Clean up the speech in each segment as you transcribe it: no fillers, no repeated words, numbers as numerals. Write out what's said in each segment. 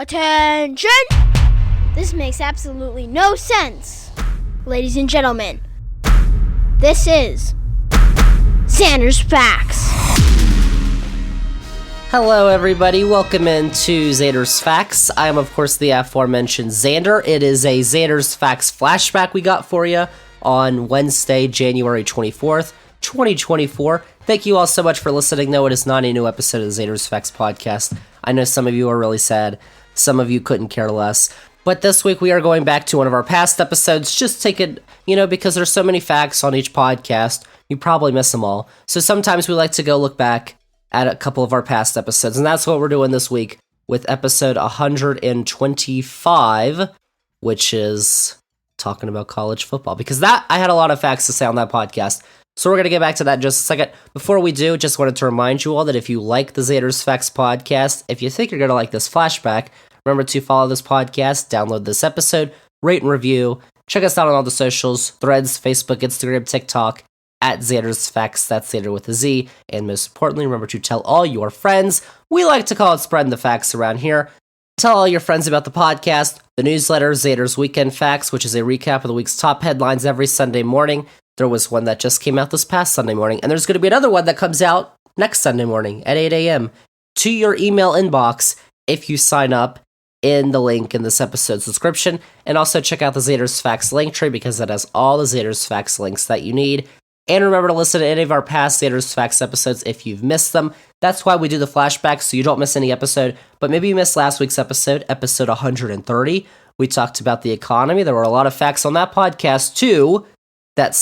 Attention! This makes absolutely no sense. Ladies and gentlemen, this is Zander's Facts. Hello everybody, welcome into Zander's Facts. I am of course the aforementioned Zander. It is a Zander's Facts flashback we got for you on Wednesday, January 24th, 2024. Thank you all so much for listening. No, it is not a new episode of the Zander's Facts podcast. I know some of you are really sad. Some of you couldn't care less. But this week we are going back to one of our past episodes. Just take it, because there's so many facts on each podcast, you probably miss them all. So sometimes we like to go look back at a couple of our past episodes. And that's what we're doing this week with episode 125, which is talking about college football. Because I had a lot of facts to say on that podcast. So we're going to get back to that in just a second. Before we do, just wanted to remind you all that if you like the Zander's Facts podcast, if you think you're going to like this flashback, remember to follow this podcast, download this episode, rate and review. Check us out on all the socials, Threads, Facebook, Instagram, TikTok, at Zander's Facts. That's Zander with a Z. And most importantly, remember to tell all your friends. We like to call it spreading the facts around here. Tell all your friends about the podcast, the newsletter, Zander's Weekend Facts, which is a recap of the week's top headlines every Sunday morning. There was one that just came out this past Sunday morning, and there's going to be another one that comes out next Sunday morning at 8 a.m. to your email inbox if you sign up in the link in this episode's description. And also check out the Zander's Facts link tree because it has all the Zander's Facts links that you need. And remember to listen to any of our past Zander's Facts episodes if you've missed them. That's why we do the flashback, so you don't miss any episode. But maybe you missed last week's episode 130. We talked about the economy. There were a lot of facts on that podcast, too, that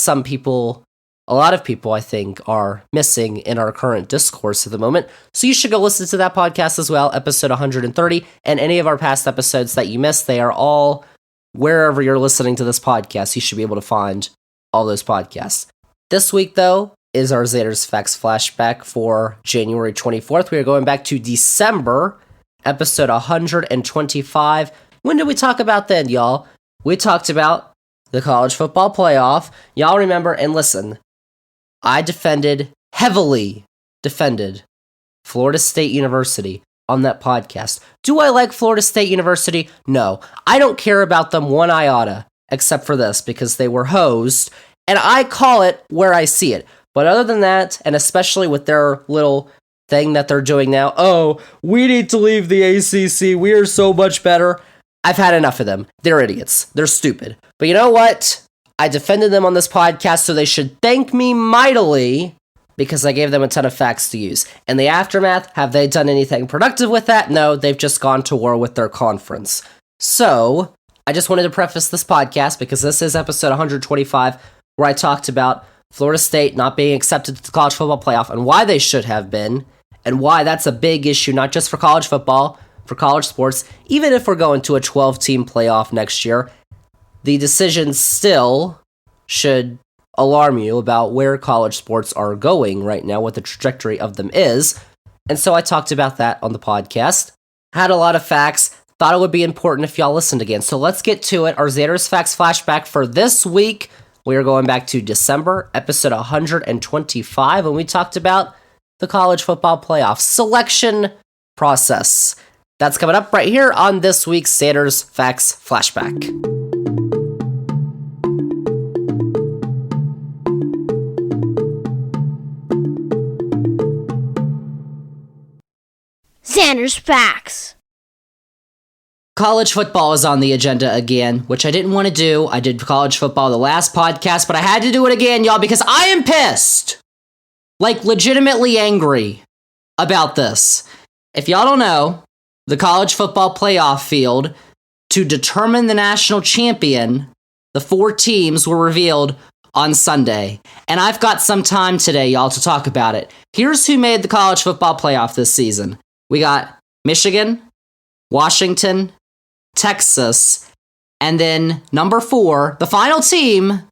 a lot of people, I think, are missing in our current discourse at the moment. So you should go listen to that podcast as well, episode 130, and any of our past episodes that you missed. They are all wherever you're listening to this podcast. You should be able to find all those podcasts. This week, though, is our Zander's Facts flashback for January 24th. We are going back to December, episode 125. When did we talk about then, y'all? We talked about the college football playoff. Y'all remember, and listen, I heavily defended Florida State University on that podcast. Do I like Florida State University? No. I don't care about them one iota, except for this, because they were hosed, and I call it where I see it. But other than that, and especially with their little thing that they're doing now, oh, we need to leave the ACC, we are so much better. I've had enough of them. They're idiots. They're stupid. But you know what? I defended them on this podcast, so they should thank me mightily because I gave them a ton of facts to use. In the aftermath, have they done anything productive with that? No, they've just gone to war with their conference. So, I just wanted to preface this podcast because this is episode 125 where I talked about Florida State not being accepted to the college football playoff and why they should have been and why that's a big issue, not just for college football, for college sports. Even if we're going to a 12-team playoff next year, the decision still should alarm you about where college sports are going right now, what the trajectory of them is. And so I talked about that on the podcast. Had a lot of facts. Thought it would be important if y'all listened again. So let's get to it. Our Zander's Facts flashback for this week. We are going back to December, episode 125, and we talked about the college football playoff selection process. That's coming up right here on this week's Zander's Facts Flashback. Zander's Facts. College football is on the agenda again, which I didn't want to do. I did college football the last podcast, but I had to do it again, y'all, because I am pissed. Like, legitimately angry about this. If y'all don't know, the college football playoff field to determine the national champion, the 4 teams were revealed on Sunday. And I've got some time today, y'all, to talk about it. Here's who made the college football playoff this season. We got Michigan, Washington, Texas, and then number 4, the final team,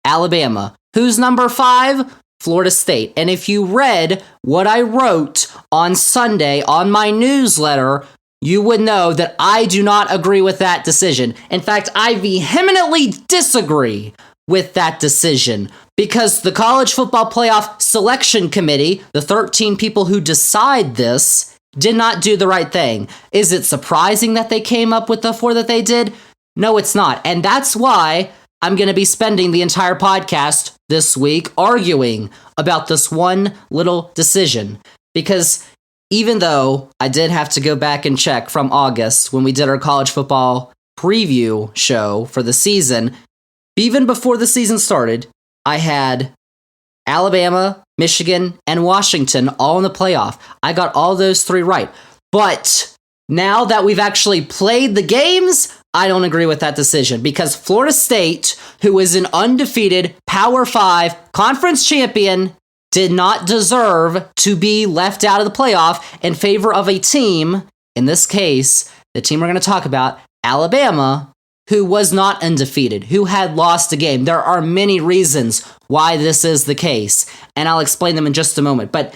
Alabama. Who's number 5? Florida State. And if you read what I wrote on Sunday on my newsletter, you would know that I do not agree with that decision. In fact, I vehemently disagree with that decision because the College Football Playoff Selection Committee, the 13 people who decide this, did not do the right thing. Is it surprising that they came up with the 4 that they did? No, it's not. And that's why I'm going to be spending the entire podcast this week arguing about this one little decision. Because even though I did have to go back and check from August when we did our college football preview show for the season, even before the season started, I had Alabama, Michigan, and Washington all in the playoff. I got all those 3 right. But now that we've actually played the games, I don't agree with that decision because Florida State, who is an undefeated Power 5 conference champion, did not deserve to be left out of the playoff in favor of a team, in this case, the team we're going to talk about, Alabama, who was not undefeated, who had lost a game. There are many reasons why this is the case, and I'll explain them in just a moment. But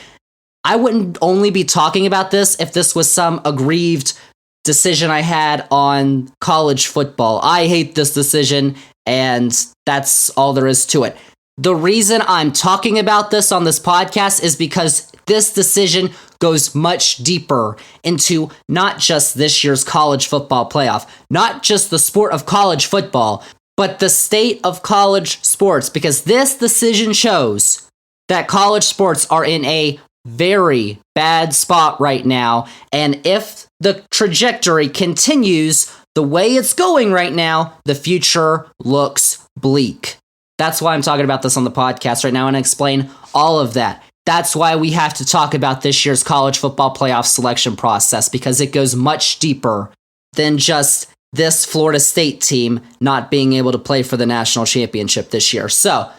I wouldn't only be talking about this if this was some aggrieved decision I had on college football. I hate this decision, and that's all there is to it. The reason I'm talking about this on this podcast is because this decision goes much deeper into not just this year's college football playoff, not just the sport of college football, but the state of college sports, because this decision shows that college sports are in a very bad spot right now, and if the trajectory continues the way it's going right now, the future looks bleak. That's why I'm talking about this on the podcast right now and explain all of that. That's why we have to talk about this year's college football playoff selection process, because it goes much deeper than just this Florida State team not being able to play for the national championship this year. So,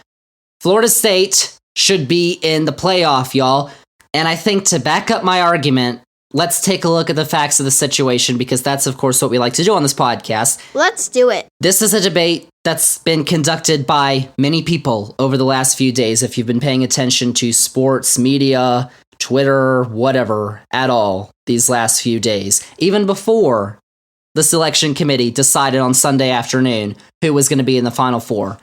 Florida State should be in the playoff, y'all. And I think to back up my argument, let's take a look at the facts of the situation, because that's, of course, what we like to do on this podcast. Let's do it. This is a debate that's been conducted by many people over the last few days. If you've been paying attention to sports, media, Twitter, whatever, at all, these last few days, even before the selection committee decided on Sunday afternoon who was going to be in the Final Four.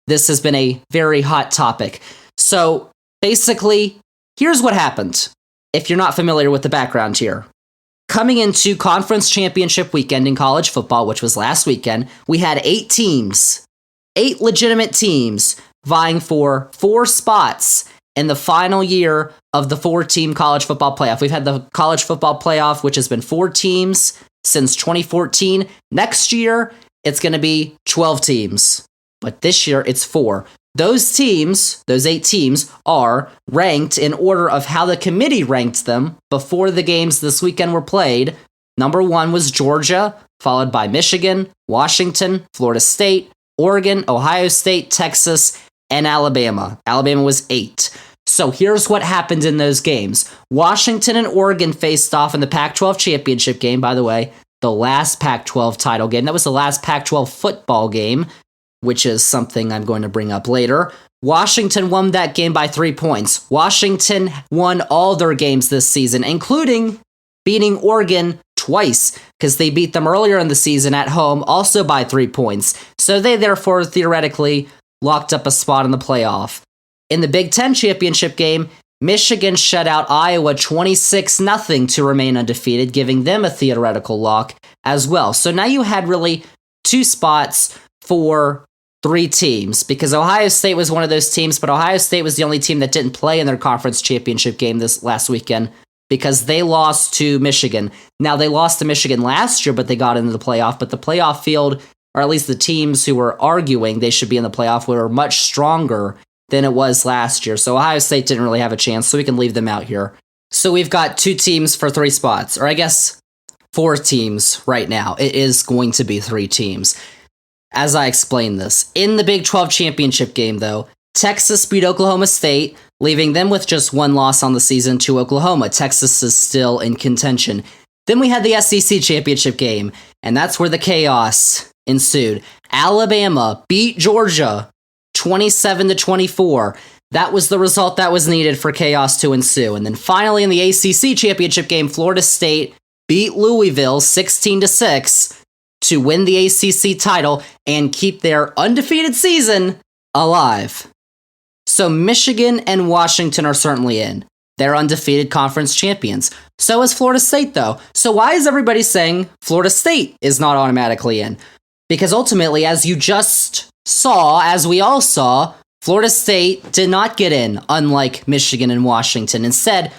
This has been a very hot topic. So, basically, here's what happened. If you're not familiar with the background here. Coming into conference championship weekend in college football, which was last weekend, we had 8 teams, 8 legitimate teams vying for 4 spots in the final year of the 4-team college football playoff. We've had the college football playoff, which has been 4 teams since 2014. Next year, it's going to be 12 teams, but this year it's 4. Those teams, those 8 teams, are ranked in order of how the committee ranked them before the games this weekend were played. Number 1 was Georgia, followed by Michigan, Washington, Florida State, Oregon, Ohio State, Texas, and Alabama. Alabama was 8. So here's what happened in those games. Washington and Oregon faced off in the Pac-12 championship game, by the way, the last Pac-12 title game. That was the last Pac-12 football game, which is something I'm going to bring up later. Washington won that game by 3 points. Washington won all their games this season, including beating Oregon twice, because they beat them earlier in the season at home, also by 3 points. So they therefore theoretically locked up a spot in the playoff. In the Big Ten championship game, Michigan shut out Iowa 26-0 to remain undefeated, giving them a theoretical lock as well. So now you had really 2 spots for 3 teams, because Ohio State was one of those teams, but Ohio State was the only team that didn't play in their conference championship game this last weekend because they lost to Michigan. Now, they lost to Michigan last year, but they got into the playoff, but the playoff field, or at least the teams who were arguing they should be in the playoff, were much stronger than it was last year. So Ohio State didn't really have a chance, so we can leave them out here. So we've got 2 teams for 3 spots, or I guess 4 teams right now. It is going to be 3 teams. As I explain this, in the Big 12 championship game, though, Texas beat Oklahoma State, leaving them with just 1 loss on the season to Oklahoma. Texas is still in contention. Then we had the SEC championship game, and that's where the chaos ensued. Alabama beat Georgia 27-24. That was the result that was needed for chaos to ensue. And then finally in the ACC championship game, Florida State beat Louisville 16-6. to win the ACC title and keep their undefeated season alive. So Michigan and Washington are certainly in. They're undefeated conference champions. So is Florida State, though. So why is everybody saying Florida State is not automatically in? Because ultimately, as you just saw, as we all saw, Florida State did not get in, unlike Michigan and Washington. Instead,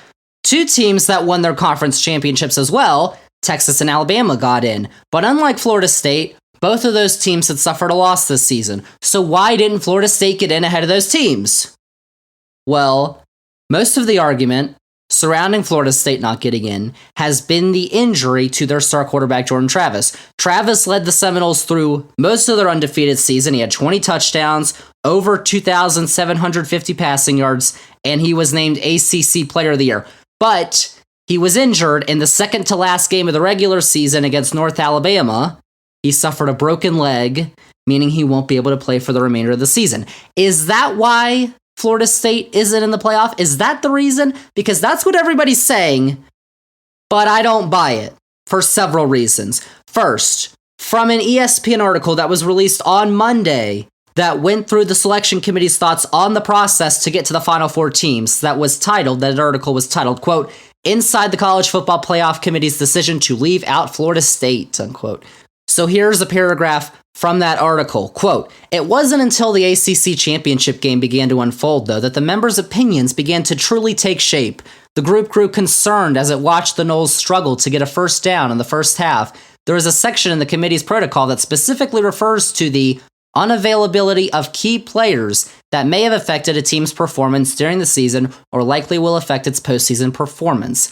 two teams that won their conference championships as well, Texas and Alabama, got in. But unlike Florida State, both of those teams had suffered a loss this season. So why didn't Florida State get in ahead of those teams? Well, most of the argument surrounding Florida State not getting in has been the injury to their star quarterback, Jordan Travis. Travis led the Seminoles through most of their undefeated season. He had 20 touchdowns, over 2,750 passing yards, and he was named ACC Player of the Year. But he was injured in the second to last game of the regular season against North Alabama. He suffered a broken leg, meaning he won't be able to play for the remainder of the season. Is that why Florida State isn't in the playoff? Is that the reason? Because that's what everybody's saying, but I don't buy it for several reasons. First, from an ESPN article that was released on Monday that went through the selection committee's thoughts on the process to get to the Final Four teams, that article was titled, quote, "Inside the College Football Playoff Committee's Decision to Leave Out Florida State," unquote. So here's a paragraph from that article, quote, "It wasn't until the ACC championship game began to unfold, though, that the members' opinions began to truly take shape. The group grew concerned as it watched the Noles struggle to get a first down in the first half. There is a section in the committee's protocol that specifically refers to the unavailability of key players that may have affected a team's performance during the season or likely will affect its postseason performance.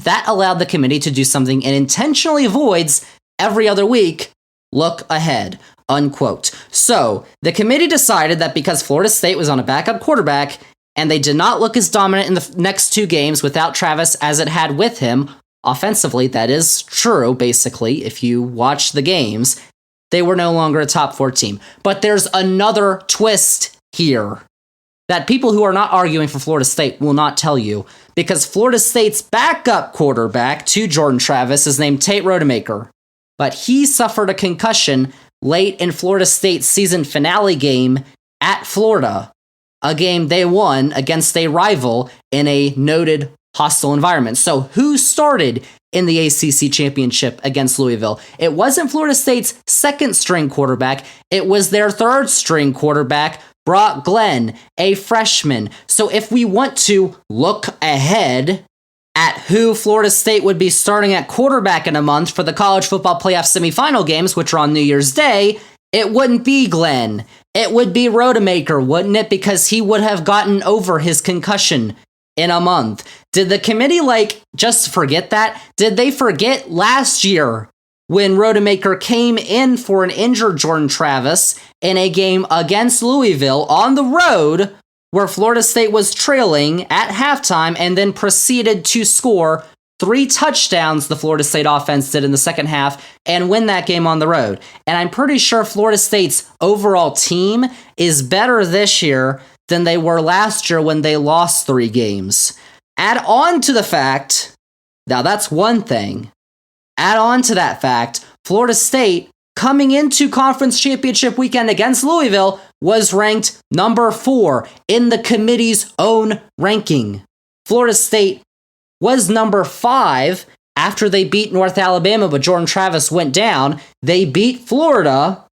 That allowed the committee to do something it intentionally avoids every other week: look ahead," unquote. So, the committee decided that because Florida State was on a backup quarterback and they did not look as dominant in the next two games without Travis as it had with him, offensively, that is true, basically, if you watch the games, they were no longer a top 4 team. But there's another twist here that people who are not arguing for Florida State will not tell you, because Florida State's backup quarterback to Jordan Travis is named Tate Rodemaker. But he suffered a concussion late in Florida State's season finale game at Florida, a game they won against a rival in a noted hostile environment. So who started in the ACC championship against Louisville? It wasn't Florida State's second-string quarterback. It was their third-string quarterback, Brock Glenn, a freshman. So if we want to look ahead at who Florida State would be starting at quarterback in a month for the college football playoff semifinal games, which are on New Year's Day, it wouldn't be Glenn. It would be Rodemaker, wouldn't it? Because he would have gotten over his concussion in a month. Did the committee, just forget that? Did they forget last year when Rodemaker came in for an injured Jordan Travis in a game against Louisville on the road, where Florida State was trailing at halftime and then proceeded to score 3 touchdowns, the Florida State offense did in the second half, and win that game on the road? And I'm pretty sure Florida State's overall team is better this year than they were last year when they lost 3 games. Add on to the fact, now that's one thing, add on to that fact, Florida State, coming into conference championship weekend against Louisville, was ranked number 4 in the committee's own ranking. Florida State was number 5 after they beat North Alabama, but Jordan Travis went down. They beat Florida,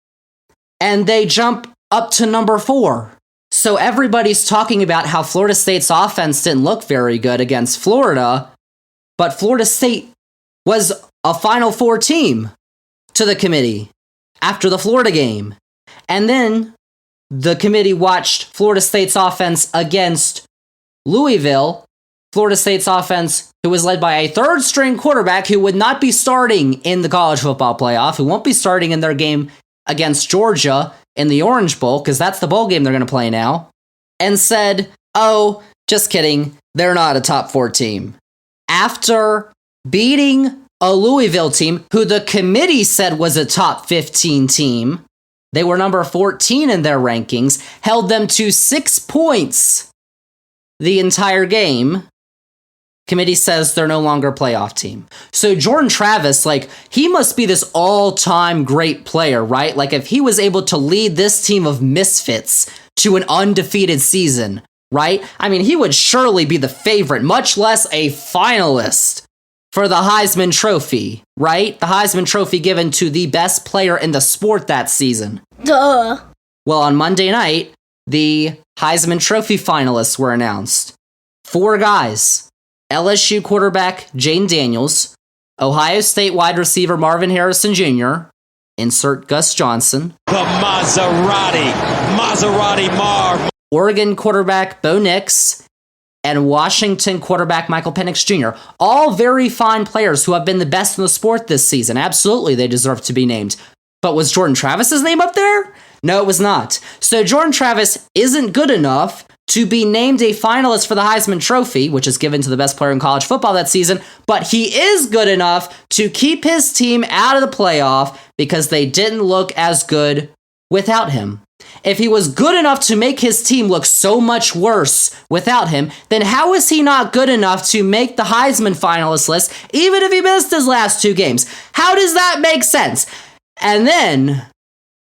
and they jump up to number 4. So everybody's talking about how Florida State's offense didn't look very good against Florida, but Florida State was a Final Four team to the committee after the Florida game. And then the committee watched Florida State's offense against Louisville, Florida State's offense, who was led by a third-string quarterback who would not be starting in the college football playoff, who won't be starting in their game against Georgia in the Orange Bowl, because that's the bowl game they're going to play now, and said, oh, just kidding, they're not a top 4 team. After beating a Louisville team who the committee said was a top 15 team, they were number 14 in their rankings, held them to 6 points the entire game. Committee says they're no longer a playoff team. So Jordan Travis, he must be this all-time great player, right? If he was able to lead this team of misfits to an undefeated season, right? I mean, he would surely be the favorite, much less a finalist for the Heisman Trophy, right? The Heisman Trophy given to the best player in the sport that season. Duh. Well, on Monday night, the Heisman Trophy finalists were announced. 4 guys. LSU quarterback Jane Daniels, Ohio State wide receiver Marvin Harrison Jr., insert Gus Johnson, the Maserati Marv, Oregon quarterback Bo Nix, and Washington quarterback Michael Penix Jr. All very fine players who have been the best in the sport this season. Absolutely, they deserve to be named. But was Jordan Travis's name up there? No, it was not. So Jordan Travis isn't good enough to be named a finalist for the Heisman Trophy, which is given to the best player in college football that season, but he is good enough to keep his team out of the playoff because they didn't look as good without him. If he was good enough to make his team look so much worse without him, then how is he not good enough to make the Heisman finalist list, even if he missed his last 2 games? How does that make sense? And then,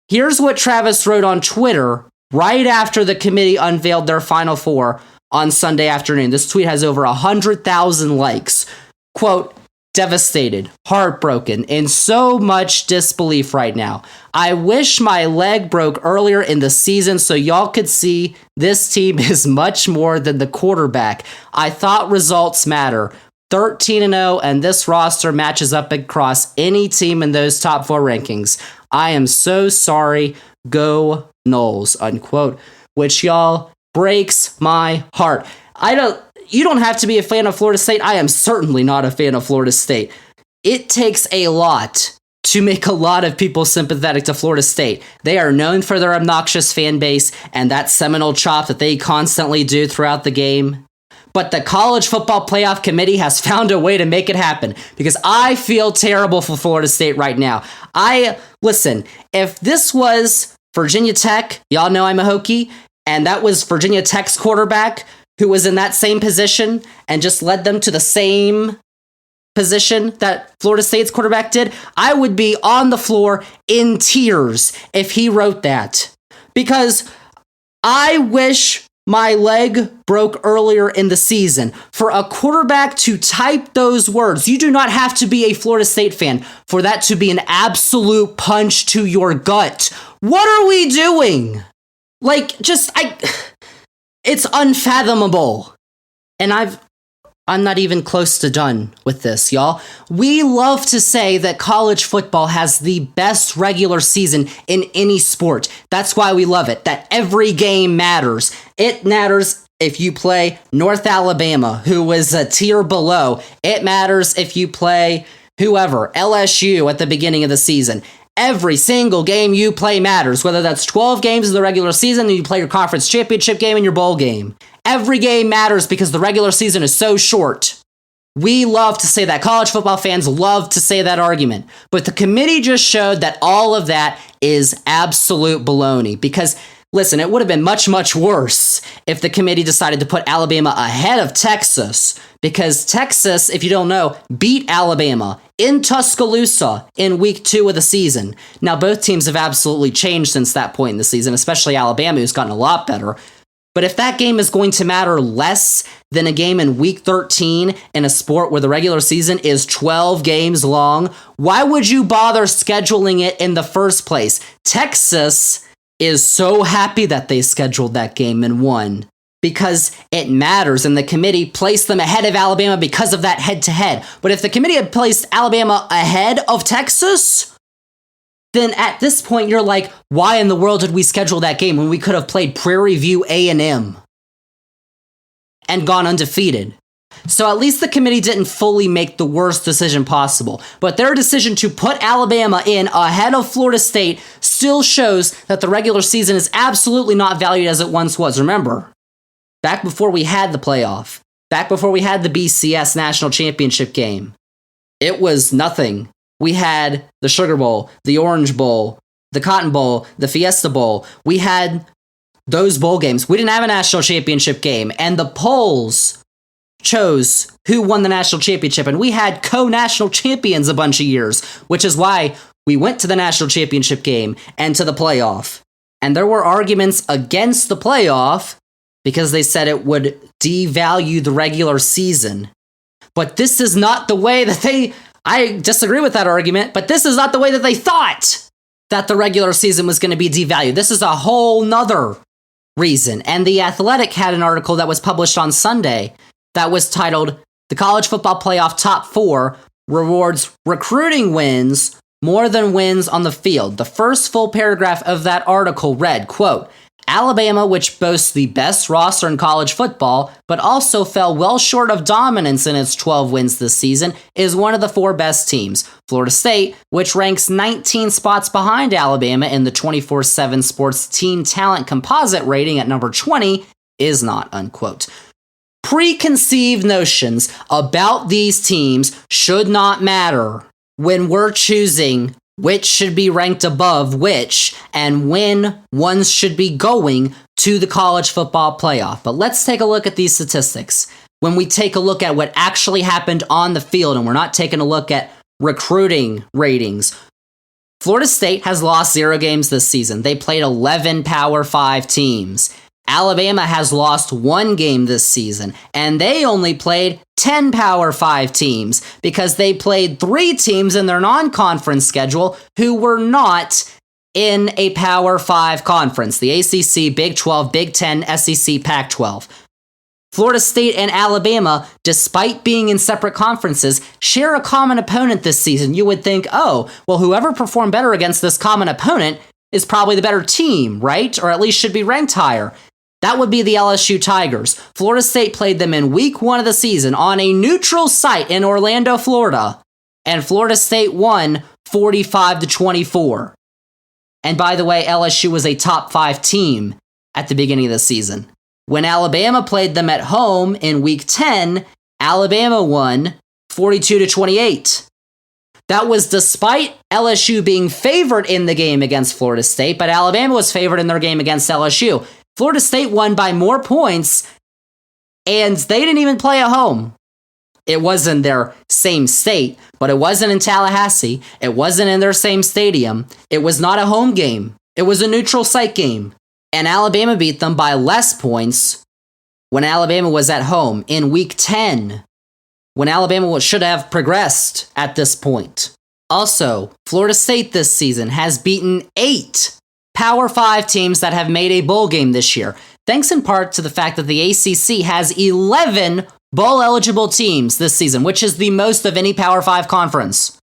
here's what Travis wrote on Twitter right after the committee unveiled their Final Four on Sunday afternoon. This tweet has over 100,000 likes. Quote, devastated, heartbroken, in so much disbelief right now. I wish my leg broke earlier in the season so y'all could see this team is much more than the quarterback. I thought results matter. 13-0, and this roster matches up across any team in those top 4 rankings. I am so sorry. Go Noles, unquote, which y'all breaks my heart. You don't have to be a fan of Florida State. I am certainly not a fan of Florida State. It takes a lot to make a lot of people sympathetic to Florida State. They are known for their obnoxious fan base and that Seminole chop that they constantly do throughout the game. But the College Football Playoff Committee has found a way to make it happen because I feel terrible for Florida State right now. Listen, if this was Virginia Tech, y'all know I'm a Hokie, and that was Virginia Tech's quarterback who was in that same position and just led them to the same position that Florida State's quarterback did, I would be on the floor in tears if he wrote that. Because I wish my leg broke earlier in the season. For a quarterback to type those words, you do not have to be a Florida State fan for that to be an absolute punch to your gut. What are we doing? It's unfathomable. And I'm not even close to done with this, y'all. We love to say that college football has the best regular season in any sport. That's why we love it, that every game matters. It matters if you play North Alabama, who was a tier below. It matters if you play whoever, LSU at the beginning of the season. Every single game you play matters, whether that's 12 games in the regular season and you play your conference championship game and your bowl game. Every game matters because the regular season is so short. We love to say that. College football fans love to say that argument. But the committee just showed that all of that is absolute baloney. Because, listen, it would have been much, much worse if the committee decided to put Alabama ahead of Texas. Because Texas, if you don't know, beat Alabama in Tuscaloosa in week 2 of the season. Now, both teams have absolutely changed since that point in the season, especially Alabama, who's gotten a lot better. But if that game is going to matter less than a game in week 13 in a sport where the regular season is 12 games long, why would you bother scheduling it in the first place? Texas is so happy that they scheduled that game and won because it matters, and the committee placed them ahead of Alabama because of that head-to-head. But if the committee had placed Alabama ahead of Texas, then at this point you're like, why in the world did we schedule that game when we could have played Prairie View A&M and gone undefeated? So at least the committee didn't fully make the worst decision possible. But their decision to put Alabama in ahead of Florida State still shows that the regular season is absolutely not valued as it once was. Remember, back before we had the playoff, back before we had the BCS National Championship game, it was nothing. We had the Sugar Bowl, the Orange Bowl, the Cotton Bowl, the Fiesta Bowl. We had those bowl games. We didn't have a national championship game, and the polls chose who won the national championship, and we had co-national champions a bunch of years, which is why we went to the national championship game and to the playoff. And there were arguments against the playoff because they said it would devalue the regular season. But this is not the way that I disagree with that argument, but this is not the way that they thought that the regular season was going to be devalued. This is a whole nother reason. And The Athletic had an article that was published on Sunday that was titled, "The College Football Playoff Top 4 Rewards Recruiting Wins More Than Wins on the Field." The first full paragraph of that article read, quote, "Alabama, which boasts the best roster in college football, but also fell well short of dominance in its 12 wins this season, is one of the 4 best teams. Florida State, which ranks 19 spots behind Alabama in the 24/7 Sports Team Talent Composite rating at number 20, is not," unquote. Preconceived notions about these teams should not matter when we're choosing which should be ranked above which, and when ones should be going to the college football playoff. But let's take a look at these statistics. When we take a look at what actually happened on the field, and we're not taking a look at recruiting ratings, Florida State has lost 0 games this season. They played 11 Power 5 teams. Alabama has lost 1 game this season, and they only played 10 Power 5 teams because they played 3 teams in their non-conference schedule who were not in a Power 5 conference: the ACC, Big 12, Big 10, SEC, Pac-12. Florida State and Alabama, despite being in separate conferences, share a common opponent this season. You would think, oh, well, whoever performed better against this common opponent is probably the better team, right? Or at least should be ranked higher. That would be the LSU Tigers. Florida State played them in week 1 of the season on a neutral site in Orlando, Florida, and Florida State won 45-24. And by the way, LSU was a top 5 team at the beginning of the season. When Alabama played them at home in week 10, Alabama won 42-28. That was despite LSU being favored in the game against Florida State, but Alabama was favored in their game against LSU. Florida State won by more points, and they didn't even play at home. It wasn't their same state, but it wasn't in Tallahassee. It wasn't in their same stadium. It was not a home game. It was a neutral site game. And Alabama beat them by less points when Alabama was at home in week 10, when Alabama should have progressed at this point. Also, Florida State this season has beaten 8 Power 5 teams that have made a bowl game this year, thanks in part to the fact that the ACC has 11 bowl-eligible teams this season, which is the most of any Power 5 conference.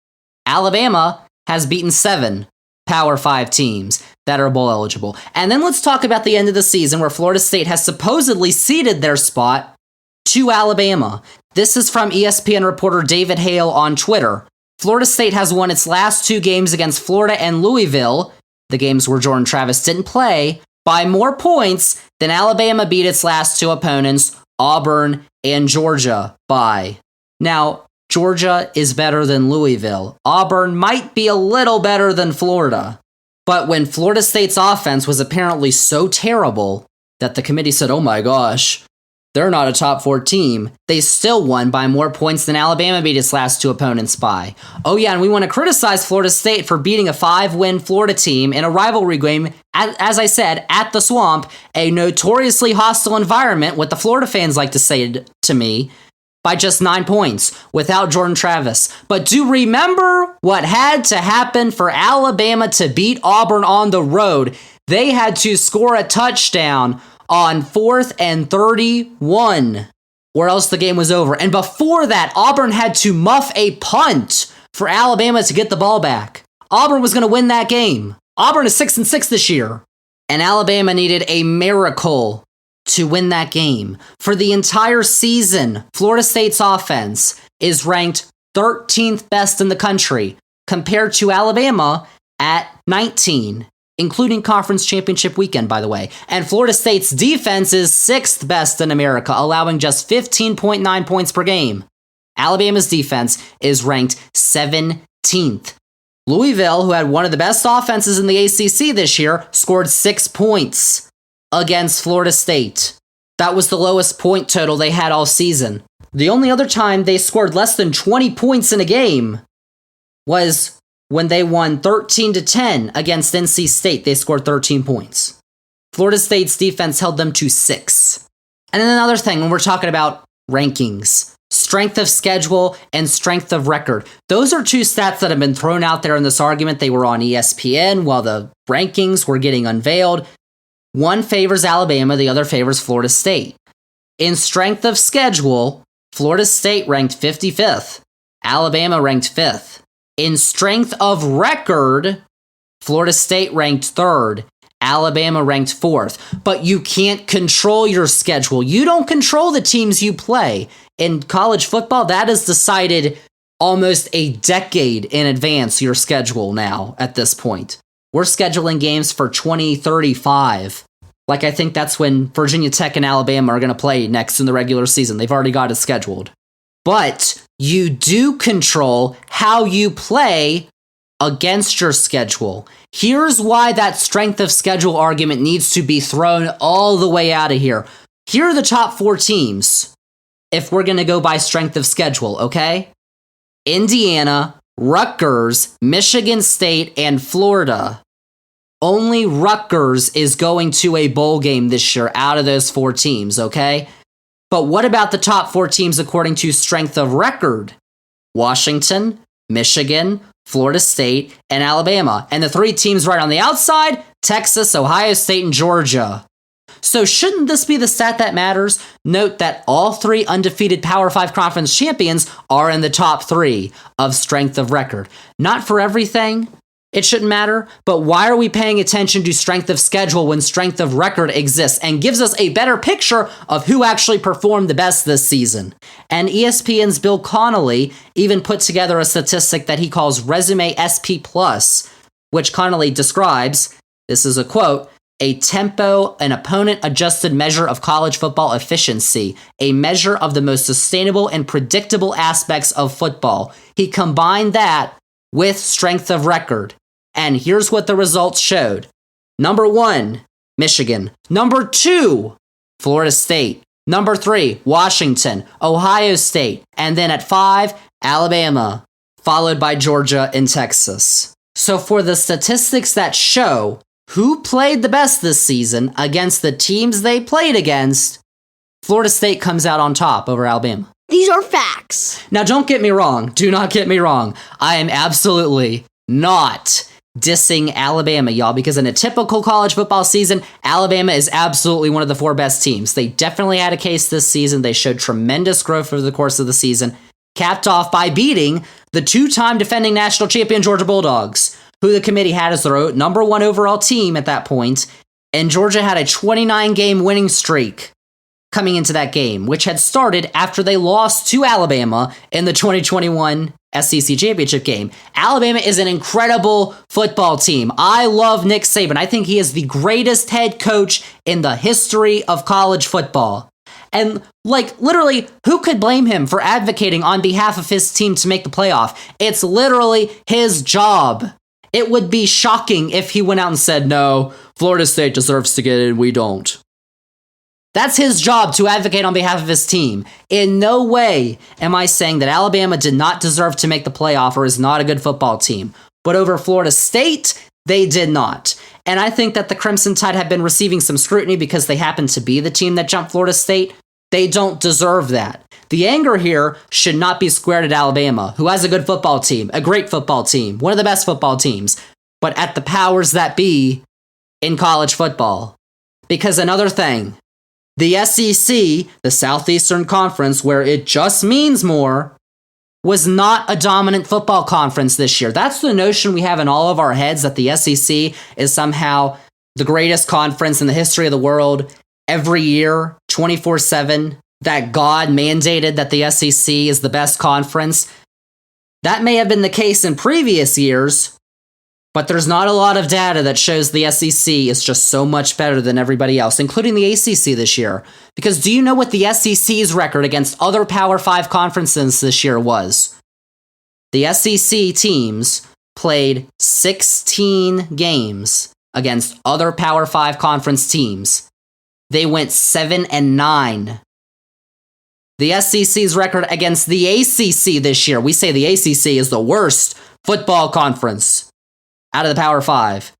Alabama has beaten 7 Power 5 teams that are bowl-eligible. And then let's talk about the end of the season, where Florida State has supposedly ceded their spot to Alabama. This is from ESPN reporter David Hale on Twitter. Florida State has won its last 2 games against Florida and Louisville, the games where Jordan Travis didn't play, by more points than Alabama beat its last 2 opponents, Auburn and Georgia, by. Now, Georgia is better than Louisville. Auburn might be a little better than Florida. But when Florida State's offense was apparently so terrible that the committee said, oh my gosh, they're not a top 4 team, they still won by more points than Alabama beat its last 2 opponents by. Oh yeah, and we want to criticize Florida State for beating a 5-win Florida team in a rivalry game, as I said, at the Swamp, a notoriously hostile environment, what the Florida fans like to say to me, by just 9 points, without Jordan Travis. But do remember what had to happen for Alabama to beat Auburn on the road. They had to score a touchdown on 4th and 31, or else the game was over. And before that, Auburn had to muff a punt for Alabama to get the ball back. Auburn was going to win that game. Auburn is 6-6 this year. And Alabama needed a miracle to win that game. For the entire season, Florida State's offense is ranked 13th best in the country, compared to Alabama at 19. Including conference championship weekend, by the way. And Florida State's defense is 6th best in America, allowing just 15.9 points per game. Alabama's defense is ranked 17th. Louisville, who had one of the best offenses in the ACC this year, scored 6 points against Florida State. That was the lowest point total they had all season. The only other time they scored less than 20 points in a game was when they won 13-10 against NC State. They scored 13 points. Florida State's defense held them to 6. And then another thing, when we're talking about rankings, strength of schedule and strength of record. Those are two stats that have been thrown out there in this argument. They were on ESPN while the rankings were getting unveiled. One favors Alabama, the other favors Florida State. In strength of schedule, Florida State ranked 55th. Alabama ranked 5th. In strength of record, Florida State ranked 3rd. Alabama ranked 4th. But you can't control your schedule. You don't control the teams you play. In college football, that is decided almost a decade in advance, your schedule now at this point. We're scheduling games for 2035. Like, I think that's when Virginia Tech and Alabama are going to play next in the regular season. They've already got it scheduled. But you do control how you play against your schedule. Here's why that strength of schedule argument needs to be thrown all the way out of here. Here are the top 4 teams, if we're going to go by strength of schedule, okay? Indiana, Rutgers, Michigan State, and Florida. Only Rutgers is going to a bowl game this year out of those 4 teams, okay? But what about the top 4 teams according to strength of record? Washington, Michigan, Florida State, and Alabama. And the 3 teams right on the outside, Texas, Ohio State, and Georgia. So shouldn't this be the stat that matters? Note that all 3 undefeated Power 5 conference champions are in the top 3 of strength of record. Not for everything, it shouldn't matter, but why are we paying attention to strength of schedule when strength of record exists and gives us a better picture of who actually performed the best this season? And ESPN's Bill Connolly even put together a statistic that he calls Resume SP+, which Connolly describes, this is a quote, a tempo and opponent-adjusted measure of college football efficiency, a measure of the most sustainable and predictable aspects of football. He combined that with strength of record. And here's what the results showed. Number 1, Michigan. Number 2, Florida State. Number 3, Washington, Ohio State. And then at 5, Alabama, followed by Georgia and Texas. So for the statistics that show who played the best this season against the teams they played against, Florida State comes out on top over Alabama. These are facts. Now, don't get me wrong. Do not get me wrong. I am absolutely not dissing Alabama, y'all, because in a typical college football season, Alabama is absolutely one of the 4 best teams. They definitely had a case this season. They showed tremendous growth over the course of the season, capped off by beating the 2-time defending national champion Georgia Bulldogs, who the committee had as their number 1 overall team at that point, and Georgia had a 29-game winning streak coming into that game, which had started after they lost to Alabama in the 2021 SEC Championship game. Alabama is an incredible football team. I love Nick Saban. I think he is the greatest head coach in the history of college football. And, literally, who could blame him for advocating on behalf of his team to make the playoff? It's literally his job. It would be shocking if he went out and said, no, Florida State deserves to get in, we don't. That's his job, to advocate on behalf of his team. In no way am I saying that Alabama did not deserve to make the playoff or is not a good football team. But over Florida State, they did not. And I think that the Crimson Tide have been receiving some scrutiny because they happen to be the team that jumped Florida State. They don't deserve that. The anger here should not be squared at Alabama, who has a good football team, a great football team, one of the best football teams, but at the powers that be in college football. Because another thing, the SEC, the Southeastern Conference, where it just means more, was not a dominant football conference this year. That's the notion we have in all of our heads, that the SEC is somehow the greatest conference in the history of the world every year, 24/7, that God mandated that the SEC is the best conference. That may have been the case in previous years, but there's not a lot of data that shows the SEC is just so much better than everybody else, including the ACC this year. Because do you know what the SEC's record against other Power 5 conferences this year was? The SEC teams played 16 games against other Power 5 conference teams. They went 7-9. The SEC's record against the ACC this year, we say the ACC is the worst football conference out of the Power 5.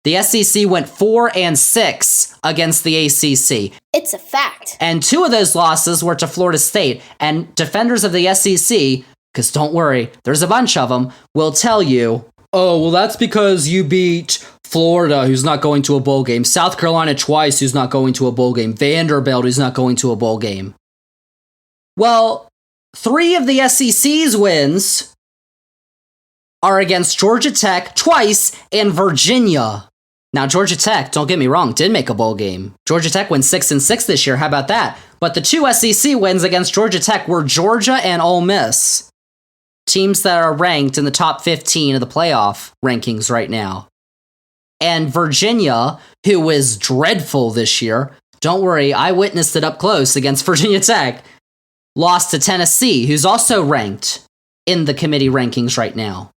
The SEC went 4-6 against the ACC. It's a fact. And 2 of those losses were to Florida State. And defenders of the SEC, because don't worry, there's a bunch of them, will tell you, oh, well, that's because you beat Florida, who's not going to a bowl game. South Carolina twice, who's not going to a bowl game. Vanderbilt, who's not going to a bowl game. Well, 3 of the SEC's wins are against Georgia Tech twice and Virginia. Now, Georgia Tech, don't get me wrong, did make a bowl game. Georgia Tech went 6-6 this year. How about that? But the 2 SEC wins against Georgia Tech were Georgia and Ole Miss. Teams that are ranked in the top 15 of the playoff rankings right now. And Virginia, who is dreadful this year, don't worry, I witnessed it up close against Virginia Tech, lost to Tennessee, who's also ranked in the committee rankings right now.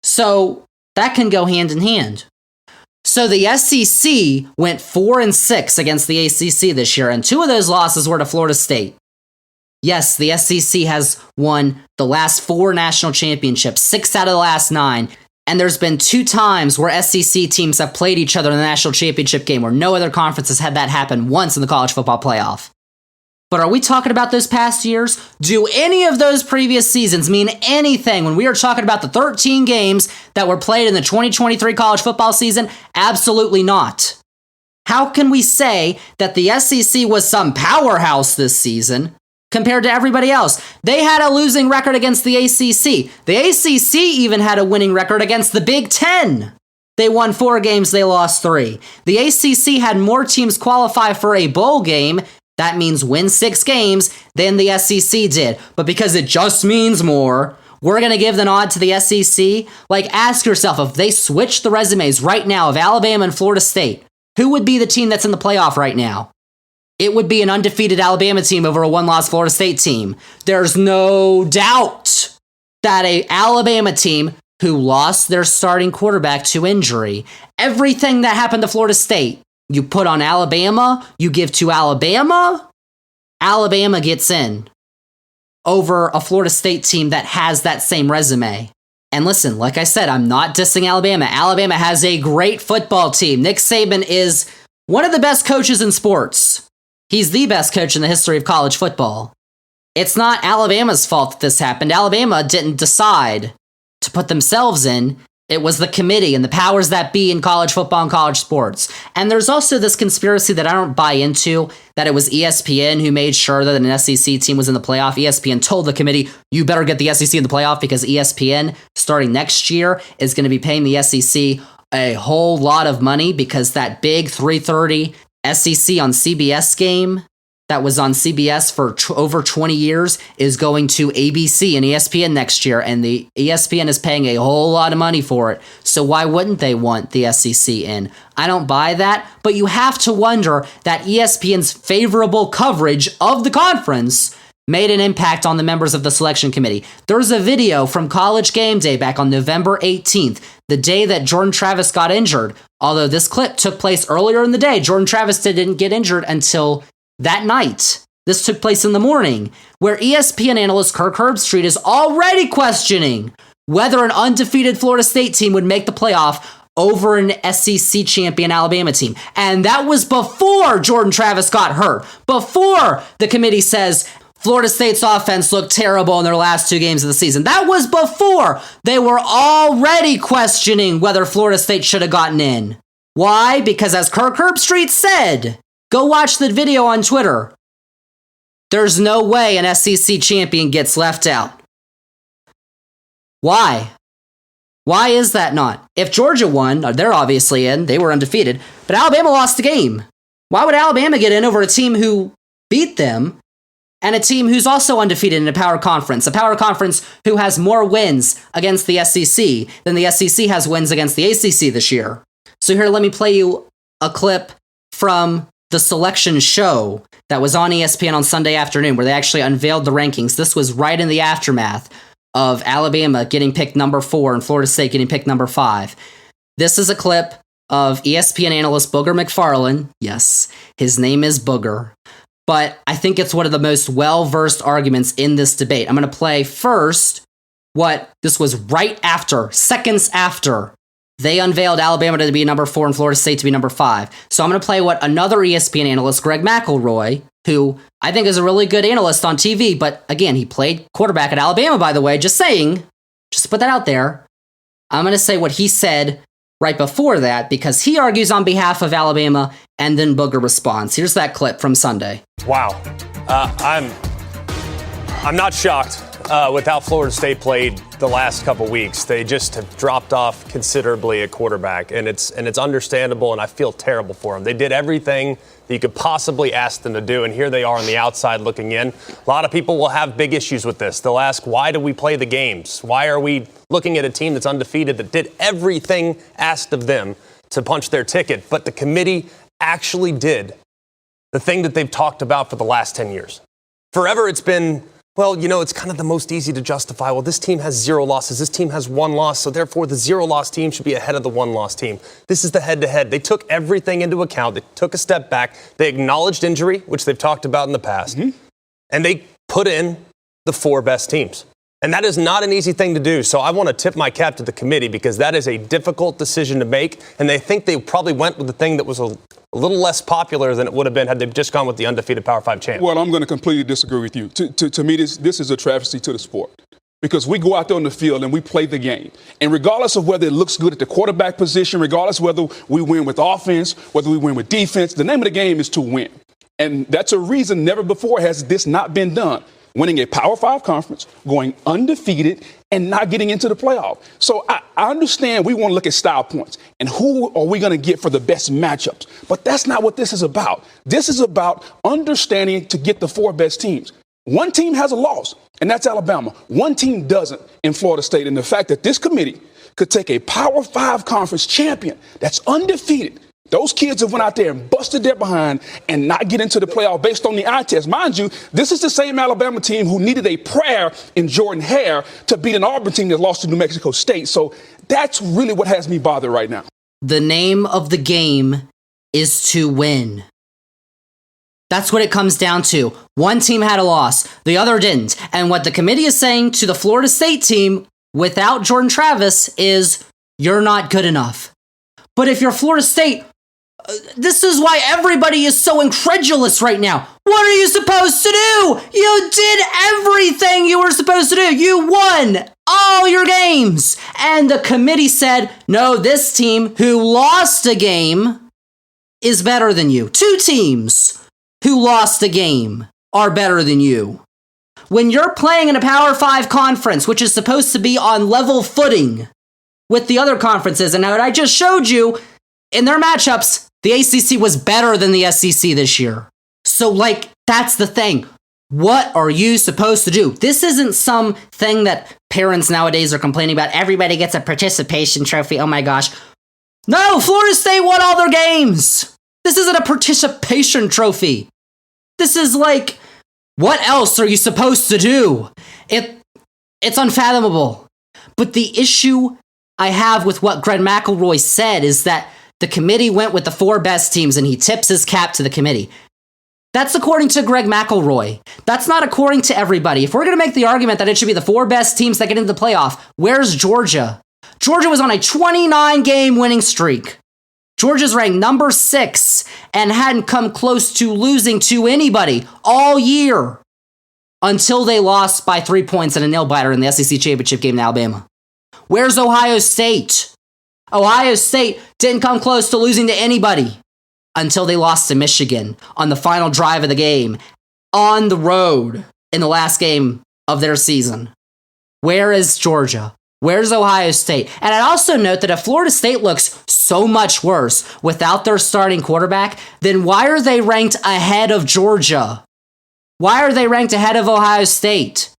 So that can go hand in hand. So the SEC went 4-6 against the ACC this year, and 2 of those losses were to Florida State. Yes, the SEC has won the last 4 national championships, 6 out of the last 9, and there's been 2 times where SEC teams have played each other in the national championship game where no other conference has had that happen once in the college football playoff. But are we talking about those past years? Do any of those previous seasons mean anything when we are talking about the 13 games that were played in the 2023 college football season? Absolutely not. How can we say that the SEC was some powerhouse this season compared to everybody else? They had a losing record against the ACC. The ACC even had a winning record against the Big Ten. They won 4 games, they lost 3. The ACC had more teams qualify for a bowl game, that means win 6 games, than the SEC did. But because it just means more, we're going to give the nod to the SEC? Like, ask yourself, if they switched the resumes right now of Alabama and Florida State, who would be the team that's in the playoff right now? It would be an undefeated Alabama team over a 1-loss Florida State team. There's no doubt that a Alabama team who lost their starting quarterback to injury, everything that happened to Florida State, you put on Alabama, you give to Alabama, Alabama gets in over a Florida State team that has that same resume. And listen, like I said, I'm not dissing Alabama. Alabama has a great football team. Nick Saban is one of the best coaches in sports. He's the best coach in the history of college football. It's not Alabama's fault that this happened. Alabama didn't decide to put themselves in. It was the committee and the powers that be in college football and college sports. And there's also this conspiracy that I don't buy into, that it was ESPN who made sure that an SEC team was in the playoff. ESPN told the committee, you better get the SEC in the playoff because ESPN, starting next year, is going to be paying the SEC a whole lot of money because that big 3:30 SEC on CBS game that was on CBS for over 20 years is going to ABC and ESPN next year, and the ESPN is paying a whole lot of money for it. So why wouldn't they want the SEC in? I don't buy that, but you have to wonder that ESPN's favorable coverage of the conference made an impact on the members of the selection committee. There's a video from College Game Day back on November 18th, the day that Jordan Travis got injured. Although this clip took place earlier in the day, Jordan Travis didn't get injured until that night. This took place in the morning, where ESPN analyst Kirk Herbstreit is already questioning whether an undefeated Florida State team would make the playoff over an SEC champion Alabama team. And that was before Jordan Travis got hurt, before the committee says Florida State's offense looked terrible in their last 2 games of the season. That was before they were already questioning whether Florida State should have gotten in. Why? Because as Kirk Herbstreit said, go watch the video on Twitter, there's no way an SEC champion gets left out. Why? Why is that not? If Georgia won, they're obviously in, they were undefeated, but Alabama lost the game. Why would Alabama get in over a team who beat them and a team who's also undefeated in a power conference who has more wins against the SEC than the SEC has wins against the ACC this year? So here, let me play you a clip from the selection show that was on ESPN on Sunday afternoon, where they actually unveiled the rankings. This was right in the aftermath of Alabama getting picked number 4 and Florida State getting picked number 5. This is a clip of ESPN analyst Booger McFarland. Yes, his name is Booger. But I think it's one of the most well-versed arguments in this debate. I'm going to play first what this was right after, seconds after they unveiled Alabama to be number 4 and Florida State to be number 5. So I'm going to play what another ESPN analyst, Greg McElroy, who I think is a really good analyst on TV, but again, he played quarterback at Alabama, by the way, just saying, just to put that out there. I'm going to say what he said right before that, because he argues on behalf of Alabama, and then Booger responds. Here's that clip from Sunday. Wow. I'm not shocked with how Florida State played the last couple weeks. They just have dropped off considerably at quarterback, and it's understandable, and I feel terrible for them. They did everything that you could possibly ask them to do, and here they are on the outside looking in. A lot of people will have big issues with this. They'll ask, why do we play the games? Why are we looking at a team that's undefeated that did everything asked of them to punch their ticket? But the committee actually did the thing that they've talked about for the last 10 years. Forever it's been, well, it's kind of the most easy to justify. Well, this team has 0 losses. This team has 1 loss. So therefore, the 0-loss team should be ahead of the 1-loss team. This is the head-to-head. They took everything into account. They took a step back. They acknowledged injury, which they've talked about in the past. And they put in the 4 best teams. And that is not an easy thing to do. So I want to tip my cap to the committee, because that is a difficult decision to make. And they think they probably went with the thing that was a little less popular than it would have been had they just gone with the undefeated Power 5 champ. Well, I'm going to completely disagree with you. To me, this is a travesty to the sport. Because we go out there on the field and we play the game. And regardless of whether it looks good at the quarterback position, regardless of whether we win with offense, whether we win with defense, the name of the game is to win. And that's a reason never before has this not been done. Winning a Power 5 conference, going undefeated, and not getting into the playoff. So I understand we want to look at style points and who are we going to get for the best matchups. But that's not what this is about. This is about understanding to get the 4 best teams. One team has a loss, and that's Alabama. One team doesn't in Florida State. And the fact that this committee could take a Power 5 conference champion that's undefeated, those kids have went out there and busted their behind and not get into the playoff based on the eye test. Mind you, this is the same Alabama team who needed a prayer in Jordan Hare to beat an Auburn team that lost to New Mexico State. So that's really what has me bothered right now. The name of the game is to win. That's what it comes down to. One team had a loss, the other didn't. And what the committee is saying to the Florida State team without Jordan Travis is, you're not good enough. But if you're Florida State, this is why everybody is so incredulous right now. What are you supposed to do? You did everything you were supposed to do. You won all your games. And the committee said, no, this team who lost a game is better than you. 2 teams who lost a game are better than you. When you're playing in a Power 5 conference, which is supposed to be on level footing with the other conferences, and what I just showed you in their matchups, the ACC was better than the SEC this year. So, that's the thing. What are you supposed to do? This isn't some thing that parents nowadays are complaining about. Everybody gets a participation trophy. Oh my gosh. No, Florida State won all their games. This isn't a participation trophy. This is what else are you supposed to do? It's unfathomable. But the issue I have with what Greg McElroy said is that the committee went with the 4 best teams, and he tips his cap to the committee. That's according to Greg McElroy. That's not according to everybody. If we're going to make the argument that it should be the 4 best teams that get into the playoff, where's Georgia? Georgia was on a 29-game winning streak. Georgia's ranked number 6 and hadn't come close to losing to anybody all year until they lost by 3 points in a nail-biter in the SEC championship game in Alabama. Where's Ohio State? Ohio State didn't come close to losing to anybody until they lost to Michigan on the final drive of the game on the road in the last game of their season. Where is Georgia? Where's Ohio State? And I'd also note that if Florida State looks so much worse without their starting quarterback, then why are they ranked ahead of Georgia? Why are they ranked ahead of Ohio State?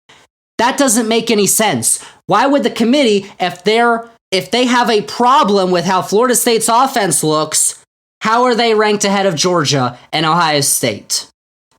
That doesn't make any sense. Why would the committee, if they have a problem with how Florida State's offense looks, how are they ranked ahead of Georgia and Ohio State?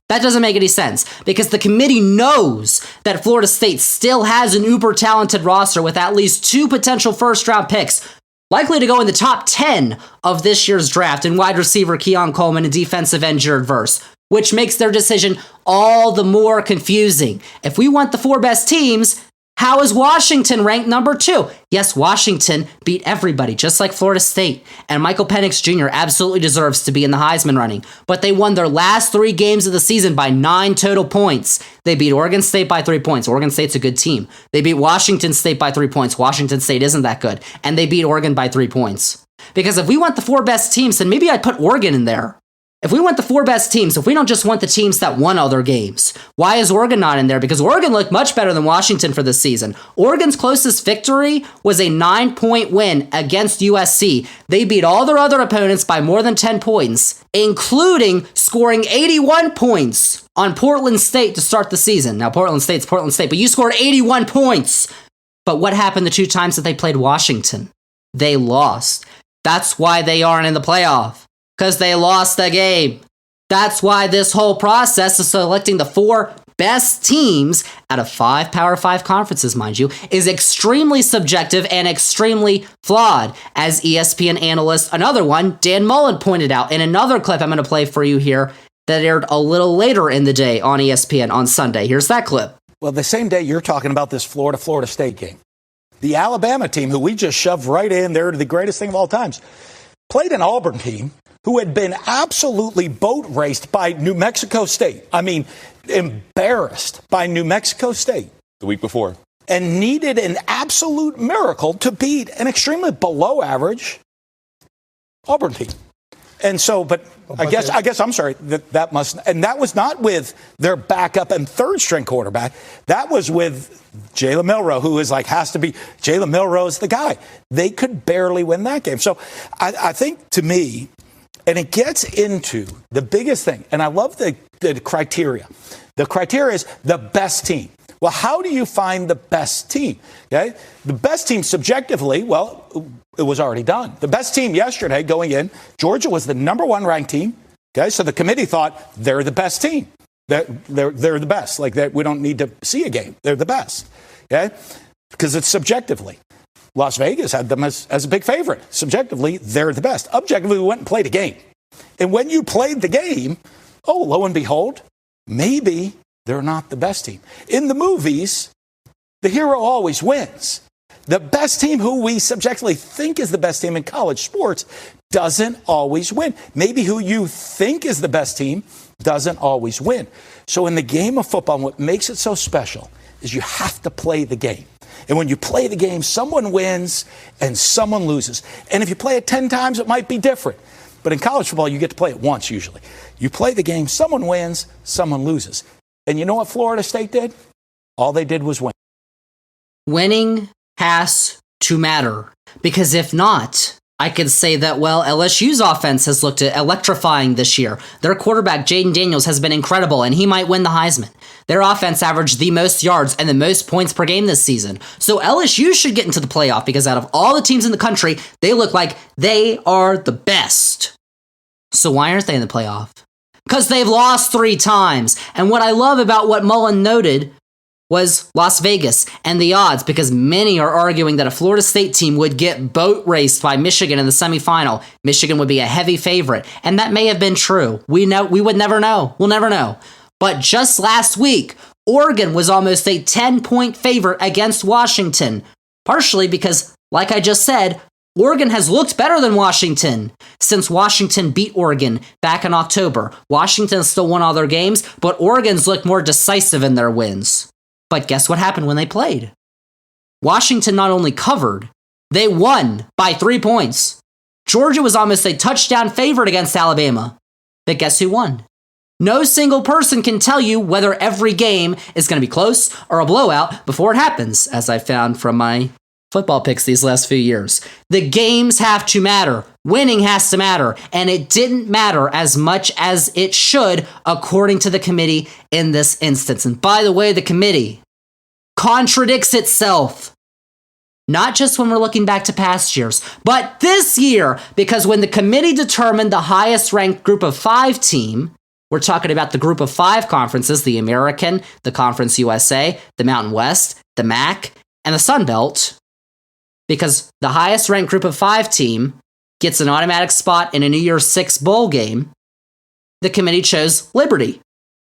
That doesn't make any sense, because the committee knows that Florida State still has an uber-talented roster with at least 2 potential first-round picks, likely to go in the top 10 of this year's draft in wide receiver Keon Coleman and defensive end Jared Verse, which makes their decision all the more confusing. If we want the 4 best teams, How is Washington ranked number 2? Yes, Washington beat everybody, just like Florida State. And Michael Penix Jr. absolutely deserves to be in the Heisman running. But they won their last 3 games of the season by 9 total points. They beat Oregon State by 3 points. Oregon State's a good team. They beat Washington State by 3 points. Washington State isn't that good. And they beat Oregon by 3 points. Because if we want the 4 best teams, then maybe I'd put Oregon in there. If we want the 4 best teams, if we don't just want the teams that won all their games, why is Oregon not in there? Because Oregon looked much better than Washington for this season. Oregon's closest victory was a 9-point win against USC. They beat all their other opponents by more than 10 points, including scoring 81 points on Portland State to start the season. Now, Portland State's Portland State, but you scored 81 points. But what happened the 2 times that they played Washington? They lost. That's why they aren't in the playoff. Because they lost the game. That's why this whole process of selecting the 4 best teams out of 5 Power 5 conferences, mind you, is extremely subjective and extremely flawed. As ESPN analyst, another one, Dan Mullen, pointed out in another clip I'm going to play for you here that aired a little later in the day on ESPN on Sunday. Here's that clip. Well, the same day you're talking about this Florida State game, the Alabama team, who we just shoved right in there to the greatest thing of all times, played an Auburn team who had been absolutely boat raced by New Mexico State. I mean, embarrassed by New Mexico State. The week before. And needed an absolute miracle to beat an extremely below average Auburn team. And so, but I guess I'm sorry, that was not with their backup and third string quarterback. That was with Jalen Milroe, who is has to be, Jalen Milroe is the guy. They could barely win that game. So I think, to me, and it gets into the biggest thing, and I love the criteria. The criteria is the best team. Well, how do you find the best team? Okay, the best team subjectively, well, it was already done. The best team yesterday going in, Georgia was the number 1 ranked team. Okay, so the committee thought they're the best team. They're the best. We don't need to see a game. They're the best. Okay, because it's subjectively. Las Vegas had them as a big favorite. Subjectively, they're the best. Objectively, we went and played a game. And when you played the game, oh, lo and behold, maybe they're not the best team. In the movies, the hero always wins. The best team, who we subjectively think is the best team in college sports, doesn't always win. Maybe who you think is the best team doesn't always win. So in the game of football, what makes it so special is you have to play the game. And when you play the game, someone wins and someone loses. And if you play it 10 times, it might be different. But in college football, you get to play it once usually. You play the game, someone wins, someone loses. And you know what Florida State did? All they did was win. Winning has to matter. Because if not, I could say that, well, LSU's offense has looked electrifying this year. Their quarterback, Jaden Daniels, has been incredible, and he might win the Heisman. Their offense averaged the most yards and the most points per game this season. So LSU should get into the playoff because out of all the teams in the country, they look like they are the best. So why aren't they in the playoff? Because they've lost 3 times. And what I love about what Mullen noted was Las Vegas and the odds, because many are arguing that a Florida State team would get boat raced by Michigan in the semifinal. Michigan would be a heavy favorite, and that may have been true. We would never know. We'll never know. But just last week, Oregon was almost a 10-point favorite against Washington, partially because, like I just said, Oregon has looked better than Washington since Washington beat Oregon back in October. Washington still won all their games, but Oregon's looked more decisive in their wins. But guess what happened when they played? Washington not only covered, they won by 3 points. Georgia was almost a touchdown favorite against Alabama. But guess who won? No single person can tell you whether every game is going to be close or a blowout before it happens, as I found from my football picks these last few years. The games have to matter. Winning has to matter. And it didn't matter as much as it should, according to the committee in this instance. And by the way, the committee contradicts itself. Not just when we're looking back to past years, but this year, because when the committee determined the highest ranked group of 5 team, we're talking about the group of 5 conferences, the American, the Conference USA, the Mountain West, the MAC, and the Sun Belt, because the highest ranked group of 5 team gets an automatic spot in a New Year's 6 bowl game, the committee chose Liberty,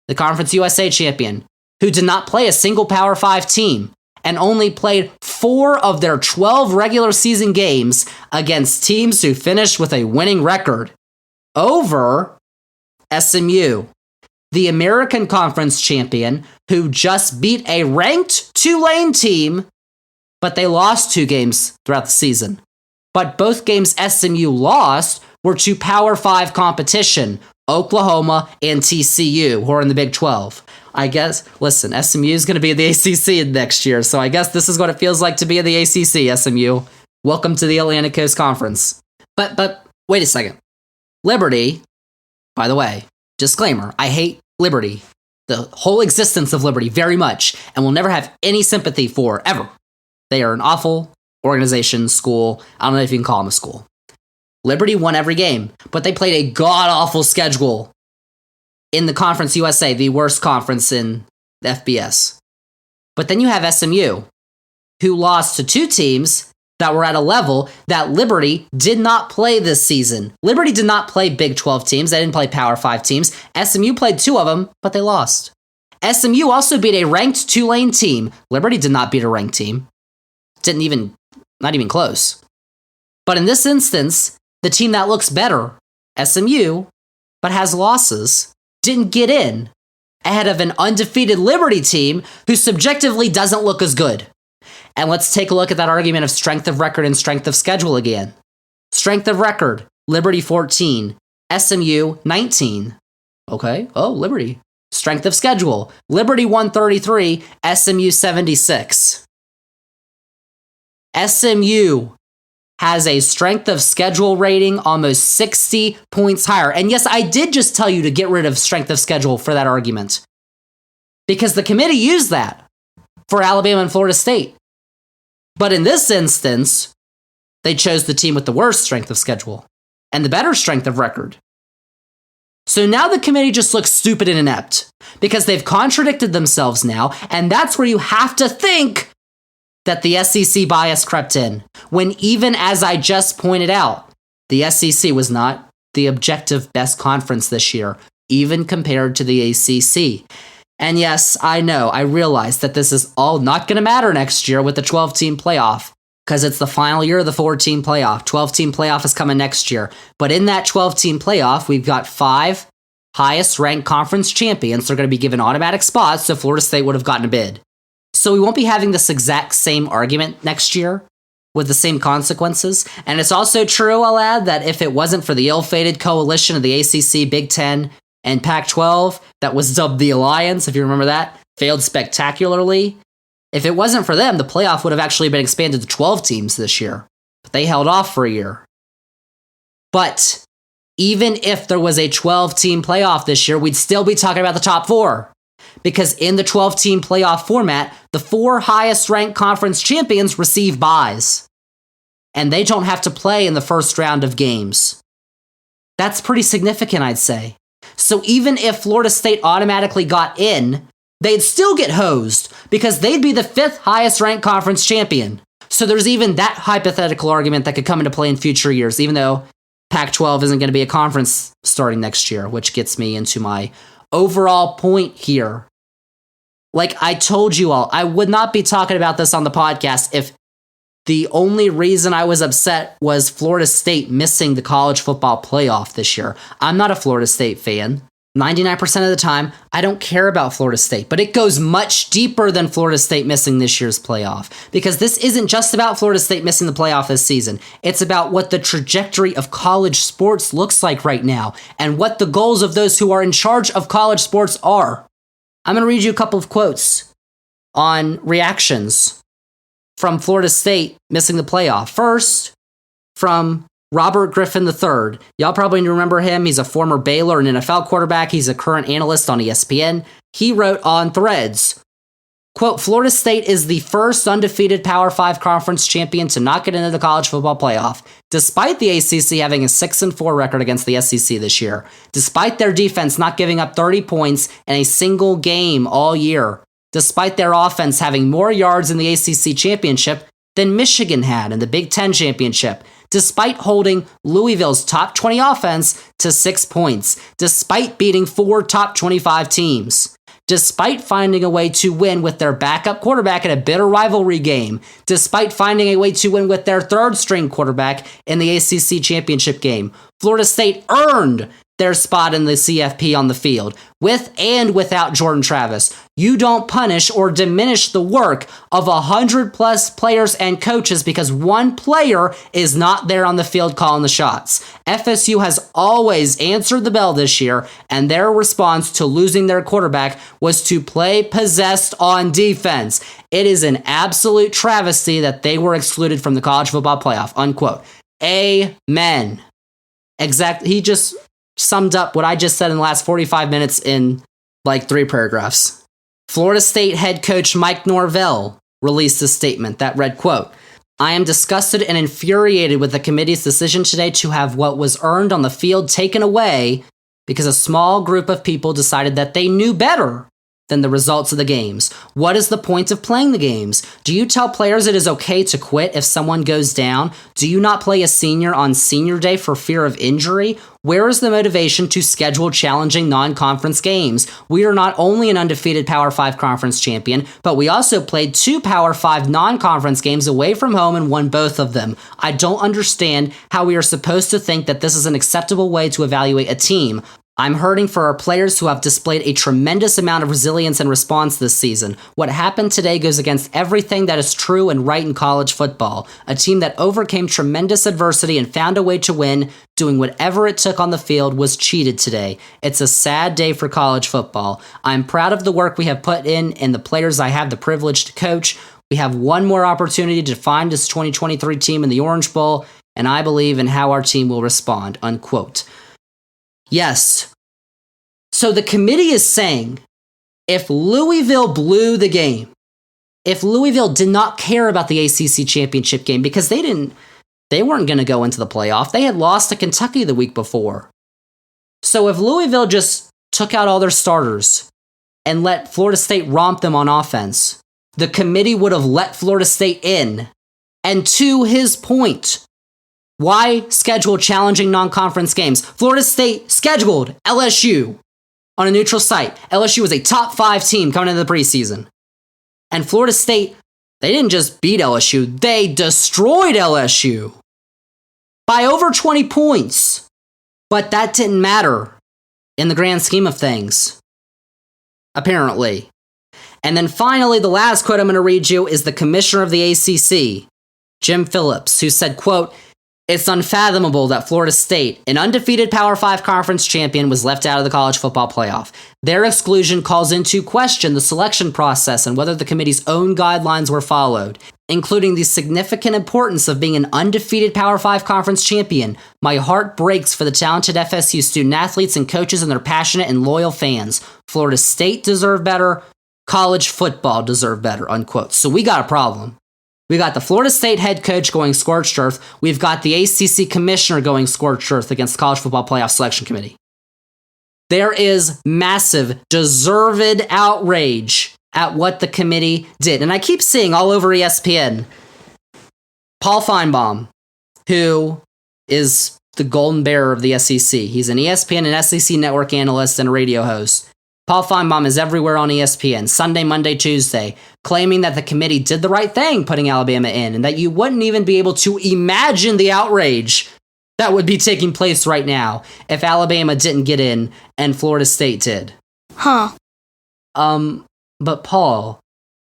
the Conference USA champion, who did not play a single Power 5 team, and only played 4 of their 12 regular season games against teams who finished with a winning record over SMU, the American Conference champion, who just beat a ranked Tulane team, but they lost 2 games throughout the season. But both games SMU lost were to Power 5 competition, Oklahoma and TCU, who are in the Big 12. I guess, listen, SMU is going to be in the ACC next year, so I guess this is what it feels like to be in the ACC, SMU. Welcome to the Atlantic Coast Conference. But wait a second. Liberty, by the way, disclaimer, I hate Liberty, the whole existence of Liberty very much, and will never have any sympathy for, ever. They are an awful organization, school. I don't know if you can call them a school. Liberty won every game, but they played a god-awful schedule in the Conference USA, the worst conference in the FBS. But then you have SMU, who lost to 2 teams that were at a level that Liberty did not play this season. Liberty did not play Big 12 teams. They didn't play Power 5 teams. SMU played 2 of them, but they lost. SMU also beat a ranked Tulane team. Liberty did not beat a ranked team. Not even close. But in this instance, the team that looks better, SMU, but has losses, didn't get in ahead of an undefeated Liberty team who subjectively doesn't look as good. And let's take a look at that argument of strength of record and strength of schedule again. Strength of record, Liberty 14, SMU 19. Okay, Liberty. Strength of schedule, Liberty 133, SMU 76. SMU has a strength of schedule rating almost 60 points higher. And yes, I did just tell you to get rid of strength of schedule for that argument, because the committee used that for Alabama and Florida State. But in this instance, they chose the team with the worst strength of schedule and the better strength of record. So now the committee just looks stupid and inept because they've contradicted themselves now, and that's where you have to think that the SEC bias crept in, when even as I just pointed out, the SEC was not the objective best conference this year, even compared to the ACC. And yes, I know, I realize that this is all not going to matter next year with the 12-team playoff, because it's the final year of the 4-team playoff. 12-team playoff is coming next year. But in that 12-team playoff, we've got 5 highest-ranked conference champions. They're going to be given automatic spots, so Florida State would have gotten a bid. So we won't be having this exact same argument next year with the same consequences. And it's also true, I'll add, that if it wasn't for the ill-fated coalition of the ACC, Big Ten, and Pac-12 that was dubbed the Alliance, if you remember that, failed spectacularly. If it wasn't for them, the playoff would have actually been expanded to 12 teams this year. But they held off for a year. But even if there was a 12-team playoff this year, we'd still be talking about the top 4. Because in the 12-team playoff format, the 4 highest-ranked conference champions receive byes. And they don't have to play in the first round of games. That's pretty significant, I'd say. So even if Florida State automatically got in, they'd still get hosed because they'd be the 5th highest-ranked conference champion. So there's even that hypothetical argument that could come into play in future years, even though Pac-12 isn't going to be a conference starting next year, which gets me into my overall point here. Like I told you all, I would not be talking about this on the podcast if the only reason I was upset was Florida State missing the college football playoff this year. I'm not a Florida State fan. 99% of the time, I don't care about Florida State, but it goes much deeper than Florida State missing this year's playoff, because this isn't just about Florida State missing the playoff this season. It's about what the trajectory of college sports looks like right now and what the goals of those who are in charge of college sports are. I'm going to read you a couple of quotes on reactions from Florida State missing the playoff. First, from Robert Griffin III. Y'all probably remember him. He's a former Baylor and NFL quarterback. He's a current analyst on ESPN. He wrote on Threads, quote, Florida State is the first undefeated Power 5 conference champion to not get into the college football playoff, despite the ACC having a 6-4 record against the SEC this year, despite their defense not giving up 30 points in a single game all year, despite their offense having more yards in the ACC championship than Michigan had in the Big Ten championship, despite holding Louisville's top 20 offense to 6 points, despite beating 4 top 25 teams. despite finding a way to win with their backup quarterback in a bitter rivalry game, despite finding a way to win with their third-string quarterback in the ACC championship game. Florida State earned their spot in the CFP on the field, with and without Jordan Travis. You don't punish or diminish the work of 100+ players and coaches because one player is not there on the field calling the shots. FSU has always answered the bell this year, and their response to losing their quarterback was to play possessed on defense. It is an absolute travesty that they were excluded from the college football playoff, unquote. Amen. He just summed up what I just said in the last 45 minutes in like 3 paragraphs. Florida State head coach Mike Norvell released a statement that read, quote, "I am disgusted and infuriated with the committee's decision today to have what was earned on the field taken away because a small group of people decided that they knew better than the results of the games. What is the point of playing the games? Do you tell players it is okay to quit if someone goes down? Do you not play a senior on senior day for fear of injury? Where is the motivation to schedule challenging non-conference games? We are not only an undefeated Power 5 conference champion, but we also played 2 Power 5 non-conference games away from home and won both of them. I don't understand how we are supposed to think that this is an acceptable way to evaluate a team. I'm hurting for our players who have displayed a tremendous amount of resilience and response this season. What happened today goes against everything that is true and right in college football. A team that overcame tremendous adversity and found a way to win, doing whatever it took on the field, was cheated today. It's a sad day for college football. I'm proud of the work we have put in and the players I have the privilege to coach. We have one more opportunity to find this 2023 team in the Orange Bowl, and I believe in how our team will respond," unquote. Yes. So the committee is saying if Louisville blew the game, if Louisville did not care about the ACC championship game because they weren't going to go into the playoff. They had lost to Kentucky the week before. So if Louisville just took out all their starters and let Florida State romp them on offense, the committee would have let Florida State in. And to his point, why schedule challenging non-conference games? Florida State scheduled LSU on a neutral site. LSU was a top 5 team coming into the preseason. And Florida State, they didn't just beat LSU, they destroyed LSU by over 20 points. But that didn't matter in the grand scheme of things, apparently. And then finally, the last quote I'm going to read you is the commissioner of the ACC, Jim Phillips, who said, quote, "It's unfathomable that Florida State, an undefeated Power 5 conference champion, was left out of the college football playoff. Their exclusion calls into question the selection process and whether the committee's own guidelines were followed, including the significant importance of being an undefeated Power 5 conference champion. My heart breaks for the talented FSU student athletes and coaches and their passionate and loyal fans. Florida State deserved better. College football deserved better," unquote. So we got a problem. We got the Florida State head coach going scorched earth. We've got the ACC commissioner going scorched earth against the College Football Playoff Selection Committee. There is massive, deserved outrage at what the committee did. And I keep seeing all over ESPN, Paul Feinbaum, who is the golden bearer of the SEC. He's an ESPN and SEC network analyst and a radio host. Paul Feinbaum is everywhere on ESPN, Sunday, Monday, Tuesday, claiming that the committee did the right thing putting Alabama in and that you wouldn't even be able to imagine the outrage that would be taking place right now if Alabama didn't get in and Florida State did. Huh. But Paul,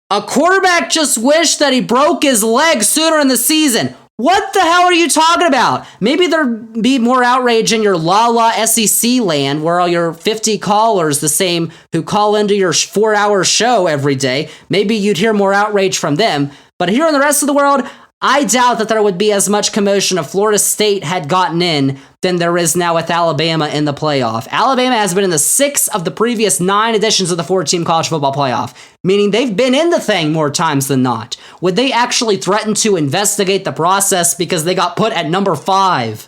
a quarterback just wished that he broke his leg sooner in the season. What the hell are you talking about? Maybe there'd be more outrage in your la SEC land where all your 50 callers, the same who call into your 4-hour show every day, maybe you'd hear more outrage from them. But here in the rest of the world, I doubt that there would be as much commotion if Florida State had gotten in than there is now with Alabama in the playoff. Alabama has been in the 6 of the previous 9 editions of the 4-team college football playoff, meaning they've been in the thing more times than not. Would they actually threaten to investigate the process because they got put at number 5?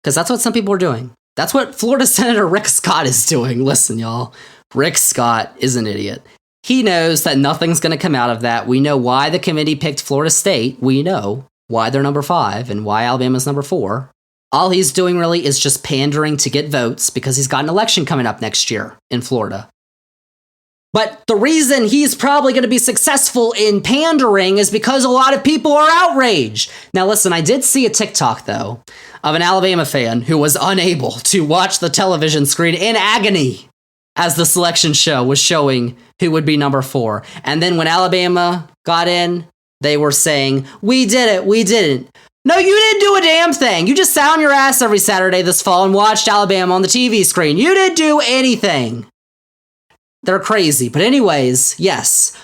Because that's what some people are doing. That's what Florida Senator Rick Scott is doing. Listen, y'all. Rick Scott is an idiot. He knows that nothing's going to come out of that. We know why the committee picked Florida State. We know why they're number 5 and why Alabama's number 4. All he's doing really is just pandering to get votes because he's got an election coming up next year in Florida. But the reason he's probably going to be successful in pandering is because a lot of people are outraged. Now, listen, I did see a TikTok, though, of an Alabama fan who was unable to watch the television screen in agony as the selection show was showing who would be number 4. And then when Alabama got in, they were saying, "We did it, we didn't." No, you didn't do a damn thing. You just sat on your ass every Saturday this fall and watched Alabama on the TV screen. You didn't do anything. They're crazy. But anyways, yes,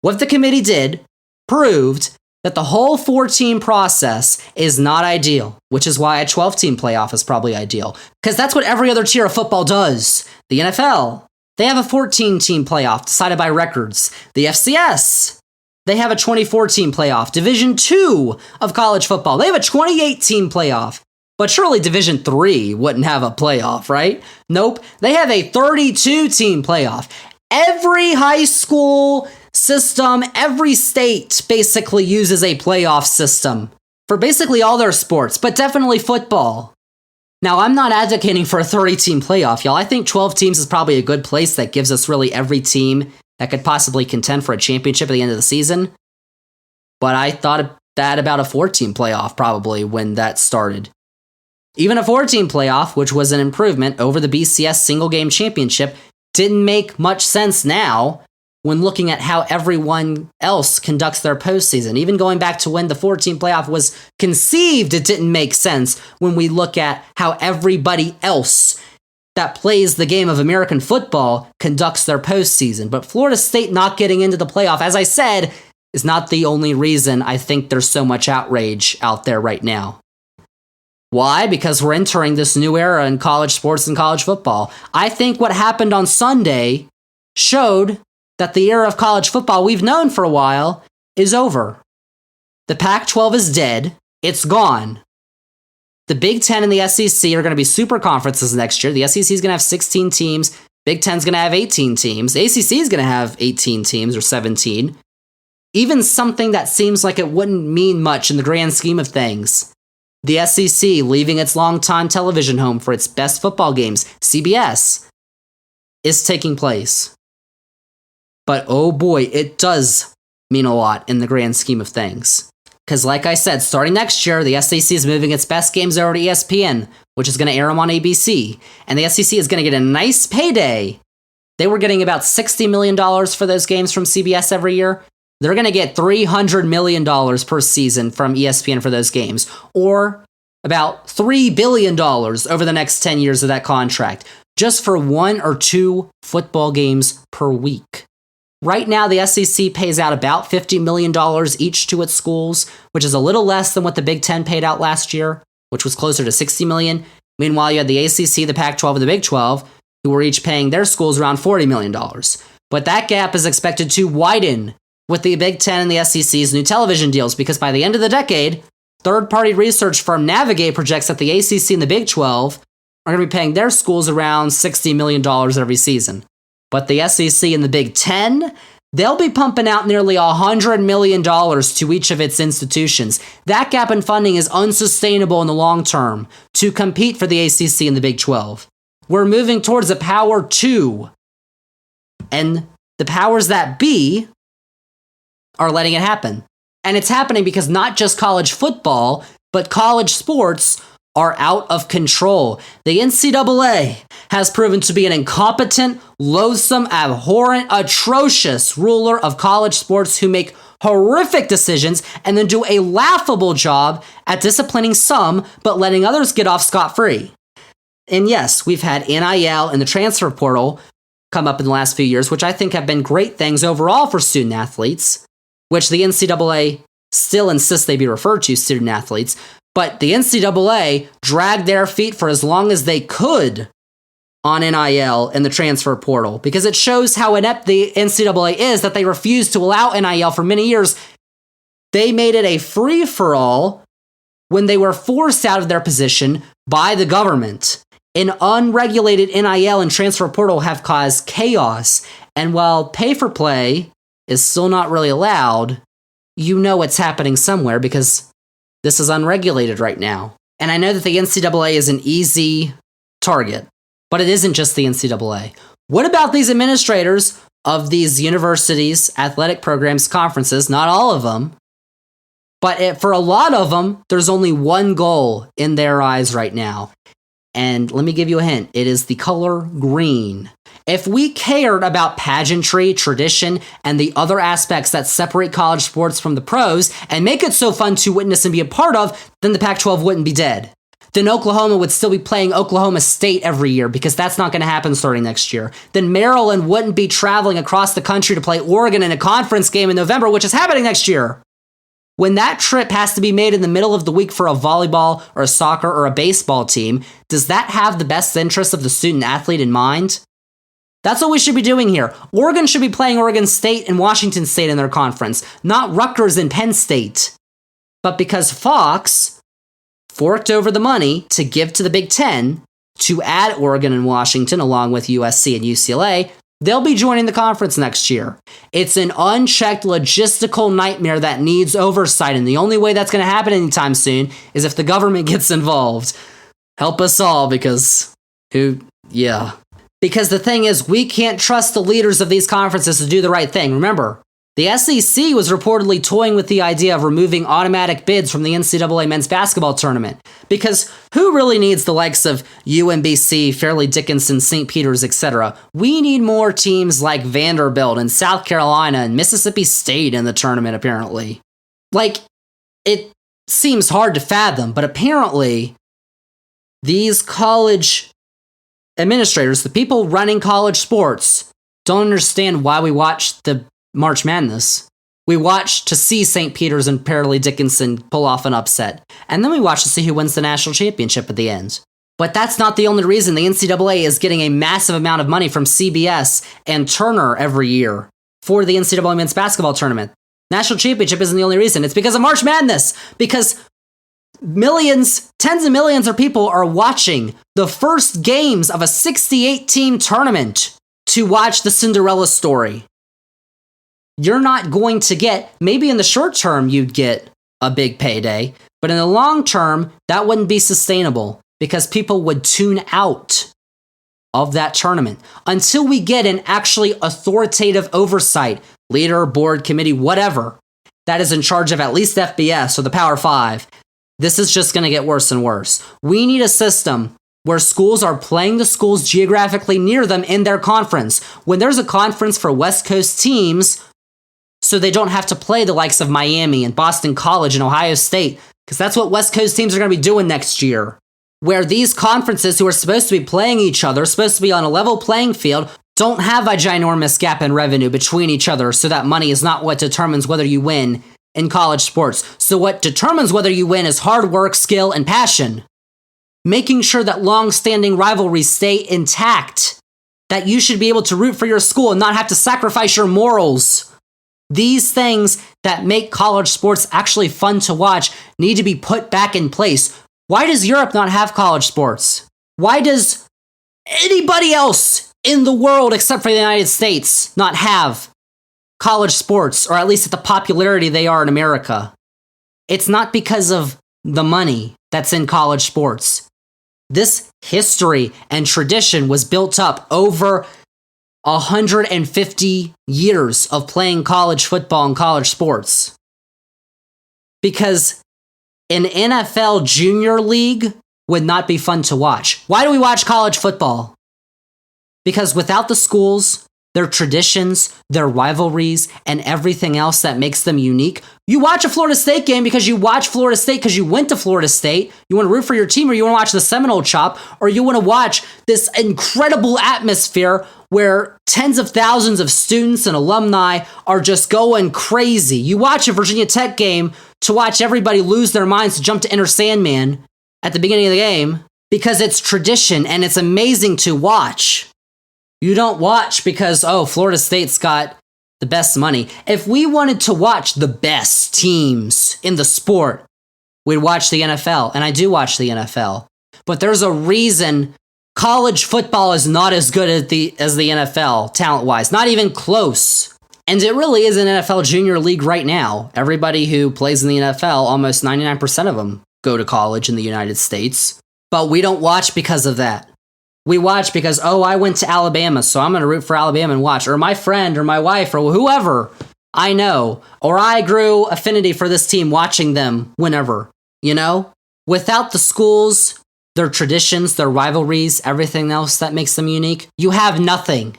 what the committee did proved that the whole 4-team process is not ideal, which is why a 12-team playoff is probably ideal. Because that's what every other tier of football does. The NFL, they have a 14-team playoff decided by records. The FCS, they have a 24-team playoff. Division II of college football, they have a 28-team playoff. But surely Division III wouldn't have a playoff, right? Nope. They have a 32-team playoff. Every high school system, every state basically uses a playoff system for basically all their sports, but definitely football. Now, I'm not advocating for a 30-team playoff, y'all. I think 12 teams is probably a good place that gives us really every team that could possibly contend for a championship at the end of the season. But I thought that about a 4-team playoff probably when that started. Even a 4-team playoff, which was an improvement over the BCS single game championship, didn't make much sense now when looking at how everyone else conducts their postseason. Even going back to when the 4-team playoff was conceived, it didn't make sense when we look at how everybody else that plays the game of American football conducts their postseason. But Florida State not getting into the playoff, as I said, is not the only reason I think there's so much outrage out there right now. Why? Because we're entering this new era in college sports and college football. I think what happened on Sunday showed that the era of college football we've known for a while is over. The Pac-12 is dead. It's gone. The Big Ten and the SEC are going to be super conferences next year. The SEC is going to have 16 teams. Big Ten's going to have 18 teams. The ACC is going to have 18 teams or 17. Even something that seems like it wouldn't mean much in the grand scheme of things. The SEC leaving its longtime television home for its best football games, CBS, is taking place. But oh boy, it does mean a lot in the grand scheme of things. Because like I said, starting next year, the SEC is moving its best games over to ESPN, which is going to air them on ABC. And the SEC is going to get a nice payday. They were getting about $60 million for those games from CBS every year. They're going to get $300 million per season from ESPN for those games, or about $3 billion over the next 10 years of that contract, just for 1 or 2 football games per week. Right now, the SEC pays out about $50 million each to its schools, which is a little less than what the Big Ten paid out last year, which was closer to $60 million. Meanwhile, you had the ACC, the Pac-12, and the Big 12, who were each paying their schools around $40 million. But that gap is expected to widen with the Big Ten and the SEC's new television deals, because by the end of the decade, third-party research firm Navigate projects that the ACC and the Big 12 are going to be paying their schools around $60 million every season. But the SEC and the Big Ten, they'll be pumping out nearly $100 million to each of its institutions. That gap in funding is unsustainable in the long term to compete for the ACC and the Big 12. We're moving towards a Power 2. And the powers that be are letting it happen. And it's happening because not just college football, but college sports are out of control. The NCAA has proven to be an incompetent, loathsome, abhorrent, atrocious ruler of college sports who make horrific decisions and then do a laughable job at disciplining some, but letting others get off scot-free. And yes, we've had NIL and the transfer portal come up in the last few years, which I think have been great things overall for student athletes, which the NCAA still insists they be referred to student athletes. But the NCAA dragged their feet for as long as they could on NIL and the transfer portal, because it shows how inept the NCAA is that they refused to allow NIL for many years. They made it a free-for-all when they were forced out of their position by the government. An unregulated NIL and transfer portal have caused chaos, and while pay-for-play is still not really allowed, you know what's happening somewhere because this is unregulated right now. And I know that the NCAA is an easy target, but it isn't just the NCAA. What about these administrators of these universities, athletic programs, conferences, not all of them, but for a lot of them, there's only one goal in their eyes right now. And let me give you a hint. It is the color green. If we cared about pageantry, tradition, and the other aspects that separate college sports from the pros and make it so fun to witness and be a part of, then the Pac-12 wouldn't be dead. Then Oklahoma would still be playing Oklahoma State every year because that's not going to happen starting next year. Then Maryland wouldn't be traveling across the country to play Oregon in a conference game in November, which is happening next year. When that trip has to be made in the middle of the week for a volleyball or a soccer or a baseball team, does that have the best interest of the student athlete in mind? That's what we should be doing here. Oregon should be playing Oregon State and Washington State in their conference, not Rutgers and Penn State. But because Fox forked over the money to give to the Big Ten to add Oregon and Washington along with USC and UCLA, they'll be joining the conference next year. It's an unchecked logistical nightmare that needs oversight, and the only way that's going to happen anytime soon is if the government gets involved. Help us all, because Because the thing is, we can't trust the leaders of these conferences to do the right thing. Remember, the SEC was reportedly toying with the idea of removing automatic bids from the NCAA men's basketball tournament. Because who really needs the likes of UMBC, Fairleigh Dickinson, St. Peter's, etc.? We need more teams like Vanderbilt and South Carolina and Mississippi State in the tournament, apparently. It seems hard to fathom, but apparently these college administrators, the people running college sports, don't understand why we watch the March Madness. We watch to see St. Peter's and Fairleigh Dickinson pull off an upset, and then we watch to see who wins the national championship at the end. But that's not the only reason. The NCAA is getting a massive amount of money from CBS and Turner every year for the NCAA men's basketball tournament. National championship isn't the only reason. It's because of March Madness. Because millions, tens of millions of people are watching the first games of a 68-team tournament to watch the Cinderella story. You're not going to get, maybe in the short term you'd get a big payday, but in the long term, that wouldn't be sustainable because people would tune out of that tournament until we get an actually authoritative oversight, leader, board, committee, whatever, that is in charge of at least FBS or the Power 5. This is just going to get worse and worse. We need a system where schools are playing the schools geographically near them in their conference. When there's a conference for West Coast teams, so they don't have to play the likes of Miami and Boston College and Ohio State, because that's what West Coast teams are going to be doing next year. Where these conferences who are supposed to be playing each other, supposed to be on a level playing field, don't have a ginormous gap in revenue between each other, so that money is not what determines whether you win in college sports. So what determines whether you win is hard work, skill, and passion. Making sure that long-standing rivalries stay intact. That you should be able to root for your school and not have to sacrifice your morals. These things that make college sports actually fun to watch need to be put back in place. Why does Europe not have college sports? Why does anybody else in the world except for the United States not have college sports, or at least at the popularity they are in America? It's not because of the money that's in college sports. This history and tradition was built up over 150 years of playing college football and college sports. Because an NFL junior league would not be fun to watch. Why do we watch college football? Because without the schools, their traditions, their rivalries, and everything else that makes them unique. You watch a Florida State game because you watch Florida State because you went to Florida State. You want to root for your team, or you want to watch the Seminole Chop, or you want to watch this incredible atmosphere where tens of thousands of students and alumni are just going crazy. You watch a Virginia Tech game to watch everybody lose their minds to jump to Enter Sandman at the beginning of the game because it's tradition and it's amazing to watch. You don't watch because, Florida State's got the best money. If we wanted to watch the best teams in the sport, we'd watch the NFL. And I do watch the NFL. But there's a reason college football is not as good as the NFL, talent-wise. Not even close. And it really is an NFL junior league right now. Everybody who plays in the NFL, almost 99% of them, go to college in the United States. But we don't watch because of that. We watch because, oh, I went to Alabama, so I'm going to root for Alabama and watch. Or my friend or my wife or whoever I know. Or I grew affinity for this team watching them whenever, you know? Without the schools, their traditions, their rivalries, everything else that makes them unique, you have nothing.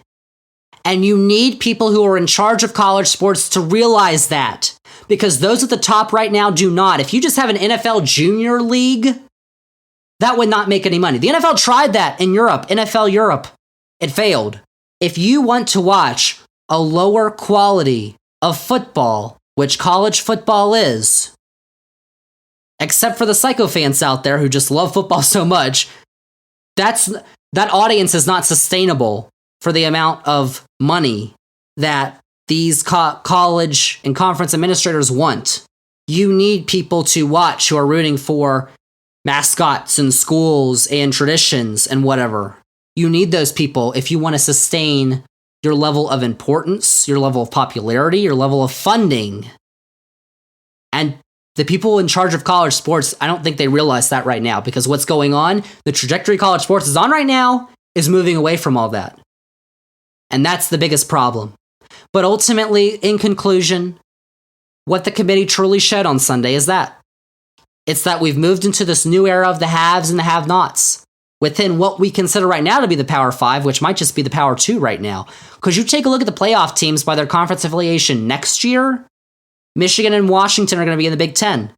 And you need people who are in charge of college sports to realize that. Because those at the top right now do not. If you just have an NFL junior league, that would not make any money. The NFL tried that in Europe, NFL Europe. It failed. If you want to watch a lower quality of football, which college football is, except for the psycho fans out there who just love football so much, that audience is not sustainable for the amount of money that these college and conference administrators want. You need people to watch who are rooting for mascots and schools and traditions and whatever. You need those people if you want to sustain your level of importance, your level of popularity, your level of funding. And the people in charge of college sports, I don't think they realize that right now, because what's going on, the trajectory college sports is on right now, is moving away from all that. And that's the biggest problem. But ultimately, in conclusion, what the committee truly showed on Sunday is that. It's that we've moved into this new era of the haves and the have-nots within what we consider right now to be the Power 5, which might just be the Power 2 right now. Because you take a look at the playoff teams by their conference affiliation next year, Michigan and Washington are going to be in the Big Ten.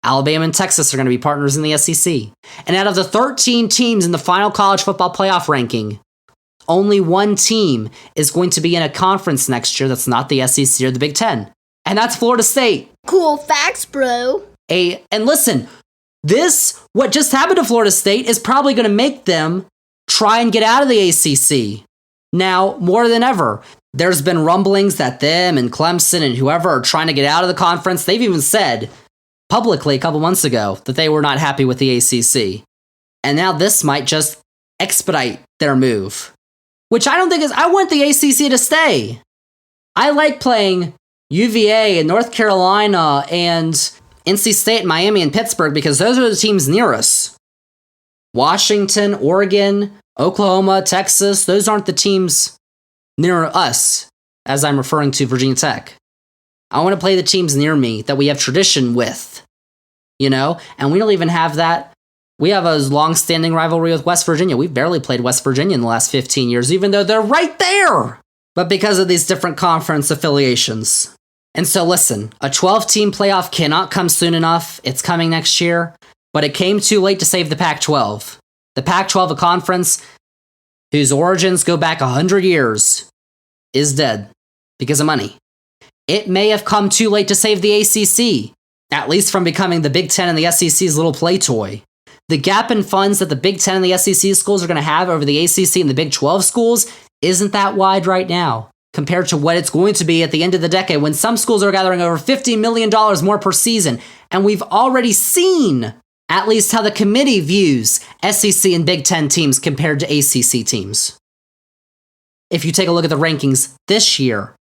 Alabama and Texas are going to be partners in the SEC. And out of the 13 teams in the final college football playoff ranking, only one team is going to be in a conference next year that's not the SEC or the Big Ten. And that's Florida State. Cool facts, bro. And listen, what just happened to Florida State is probably going to make them try and get out of the ACC. Now, more than ever, there's been rumblings that them and Clemson and whoever are trying to get out of the conference. They've even said publicly a couple months ago that they were not happy with the ACC. And now this might just expedite their move. Which I don't think is, I want the ACC to stay. I like playing UVA and North Carolina and NC State, Miami, and Pittsburgh because those are the teams near us. Washington, Oregon, Oklahoma, Texas, those aren't the teams near us, as I'm referring to Virginia Tech. I want to play the teams near me that we have tradition with, you know? And we don't even have that. We have a long-standing rivalry with West Virginia. We've barely played West Virginia in the last 15 years, even though they're right there. But because of these different conference affiliations. And so listen, a 12-team playoff cannot come soon enough. It's coming next year. But it came too late to save the Pac-12. The Pac-12, a conference whose origins go back 100 years, is dead because of money. It may have come too late to save the ACC, at least from becoming the Big Ten and the SEC's little play toy. The gap in funds that the Big Ten and the SEC schools are going to have over the ACC and the Big 12 schools isn't that wide right now, compared to what it's going to be at the end of the decade when some schools are gathering over $50 million more per season. And we've already seen at least how the committee views SEC and Big Ten teams compared to ACC teams. If you take a look at the rankings this year,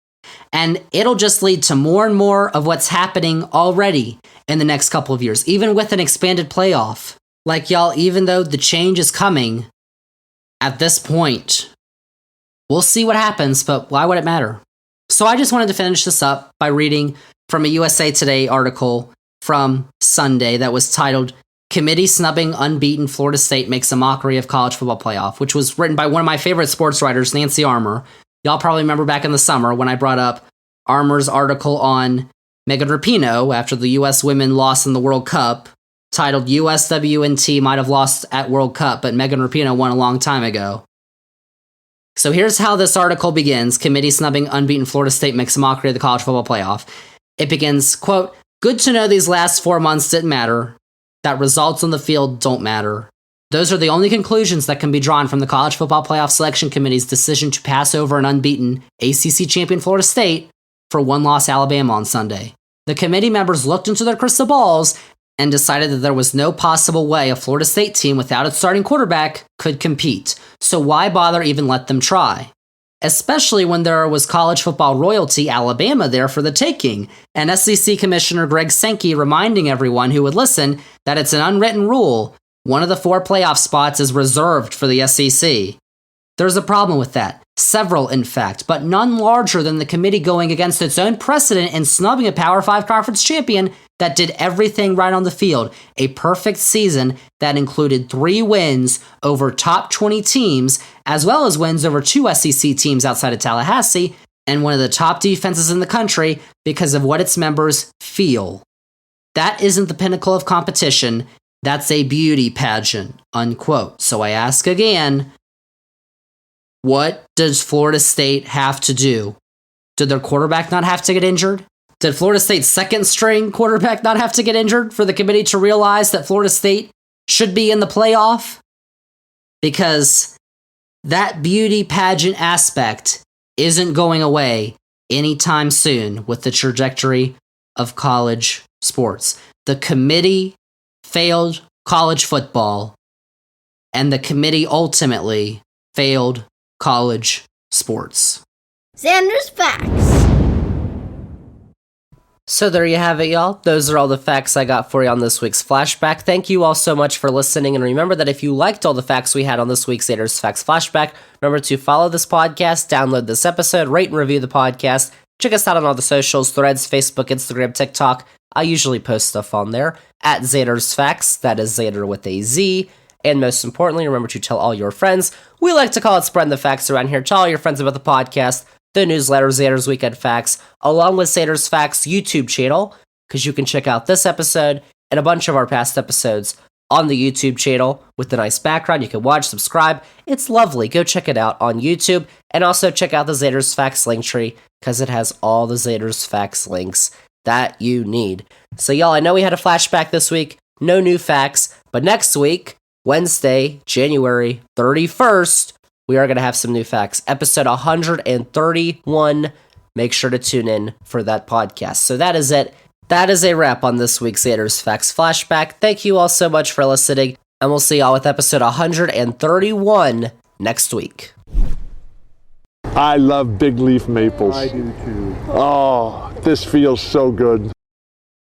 and it'll just lead to more and more of what's happening already in the next couple of years, even with an expanded playoff. Like, y'all, even though the change is coming at this point, we'll see what happens, but why would it matter? So I just wanted to finish this up by reading from a USA Today article from Sunday that was titled, Committee Snubbing Unbeaten Florida State Makes a Mockery of College Football Playoff, which was written by one of my favorite sports writers, Nancy Armour. Y'all probably remember back in the summer when I brought up Armour's article on Megan Rapinoe after the U.S. women lost in the World Cup, titled USWNT might have lost at World Cup, but Megan Rapinoe won a long time ago. So here's how this article begins. Committee snubbing unbeaten Florida State makes a mockery of the college football playoff. It begins, quote, good to know these last 4 months didn't matter, that results on the field don't matter. Those are the only conclusions that can be drawn from the College Football Playoff Selection Committee's decision to pass over an unbeaten ACC champion Florida State for one-loss Alabama on Sunday. The committee members looked into their crystal balls and decided that there was no possible way a Florida State team without its starting quarterback could compete, so why bother even let them try? Especially when there was college football royalty Alabama there for the taking, and SEC Commissioner Greg Sankey reminding everyone who would listen that it's an unwritten rule One of the 4 playoff spots is reserved for the SEC. There's a problem with that. Several, in fact, but none larger than the committee going against its own precedent and snubbing a Power 5 conference champion that did everything right on the field. A perfect season that included 3 wins over top 20 teams, as well as wins over 2 SEC teams outside of Tallahassee, and one of the top defenses in the country because of what its members feel. That isn't the pinnacle of competition. That's a beauty pageant, unquote. So I ask again, what does Florida State have to do? Did their quarterback not have to get injured? Did Florida State's second string quarterback not have to get injured for the committee to realize that Florida State should be in the playoff? Because that beauty pageant aspect isn't going away anytime soon with the trajectory of college sports. The committee failed college football, and the committee ultimately failed college sports. Zander's facts. So there you have it, y'all. Those are all the facts I got for you on this week's Flashback. Thank you all so much for listening, and remember that if you liked all the facts we had on this week's Zander's Facts Flashback, remember to follow this podcast, download this episode, rate and review the podcast, check us out on all the socials, Threads, Facebook, Instagram, TikTok. I usually post stuff on there, at Zander's Facts, that is Zander with a Z, and most importantly, remember to tell all your friends. We like to call it spreading the facts around here. Tell all your friends about the podcast, the newsletter, Zander's Weekend Facts, along with Zander's Facts YouTube channel, because you can check out this episode and a bunch of our past episodes on the YouTube channel with the nice background. You can watch, subscribe. It's lovely. Go check it out on YouTube, and also check out the Zander's Facts link tree, because it has all the Zander's Facts links that you need. So y'all, I know we had a flashback this week, no new facts, but next week, Wednesday, January 31st, we are going to have some new facts. Episode 131. Make sure to tune in for that podcast. So that is it. That is a wrap on this week's Zander's Facts Flashback. Thank you all so much for listening, and we'll see y'all with episode 131 next week. I love big leaf maples. I do too. Oh, this feels so good.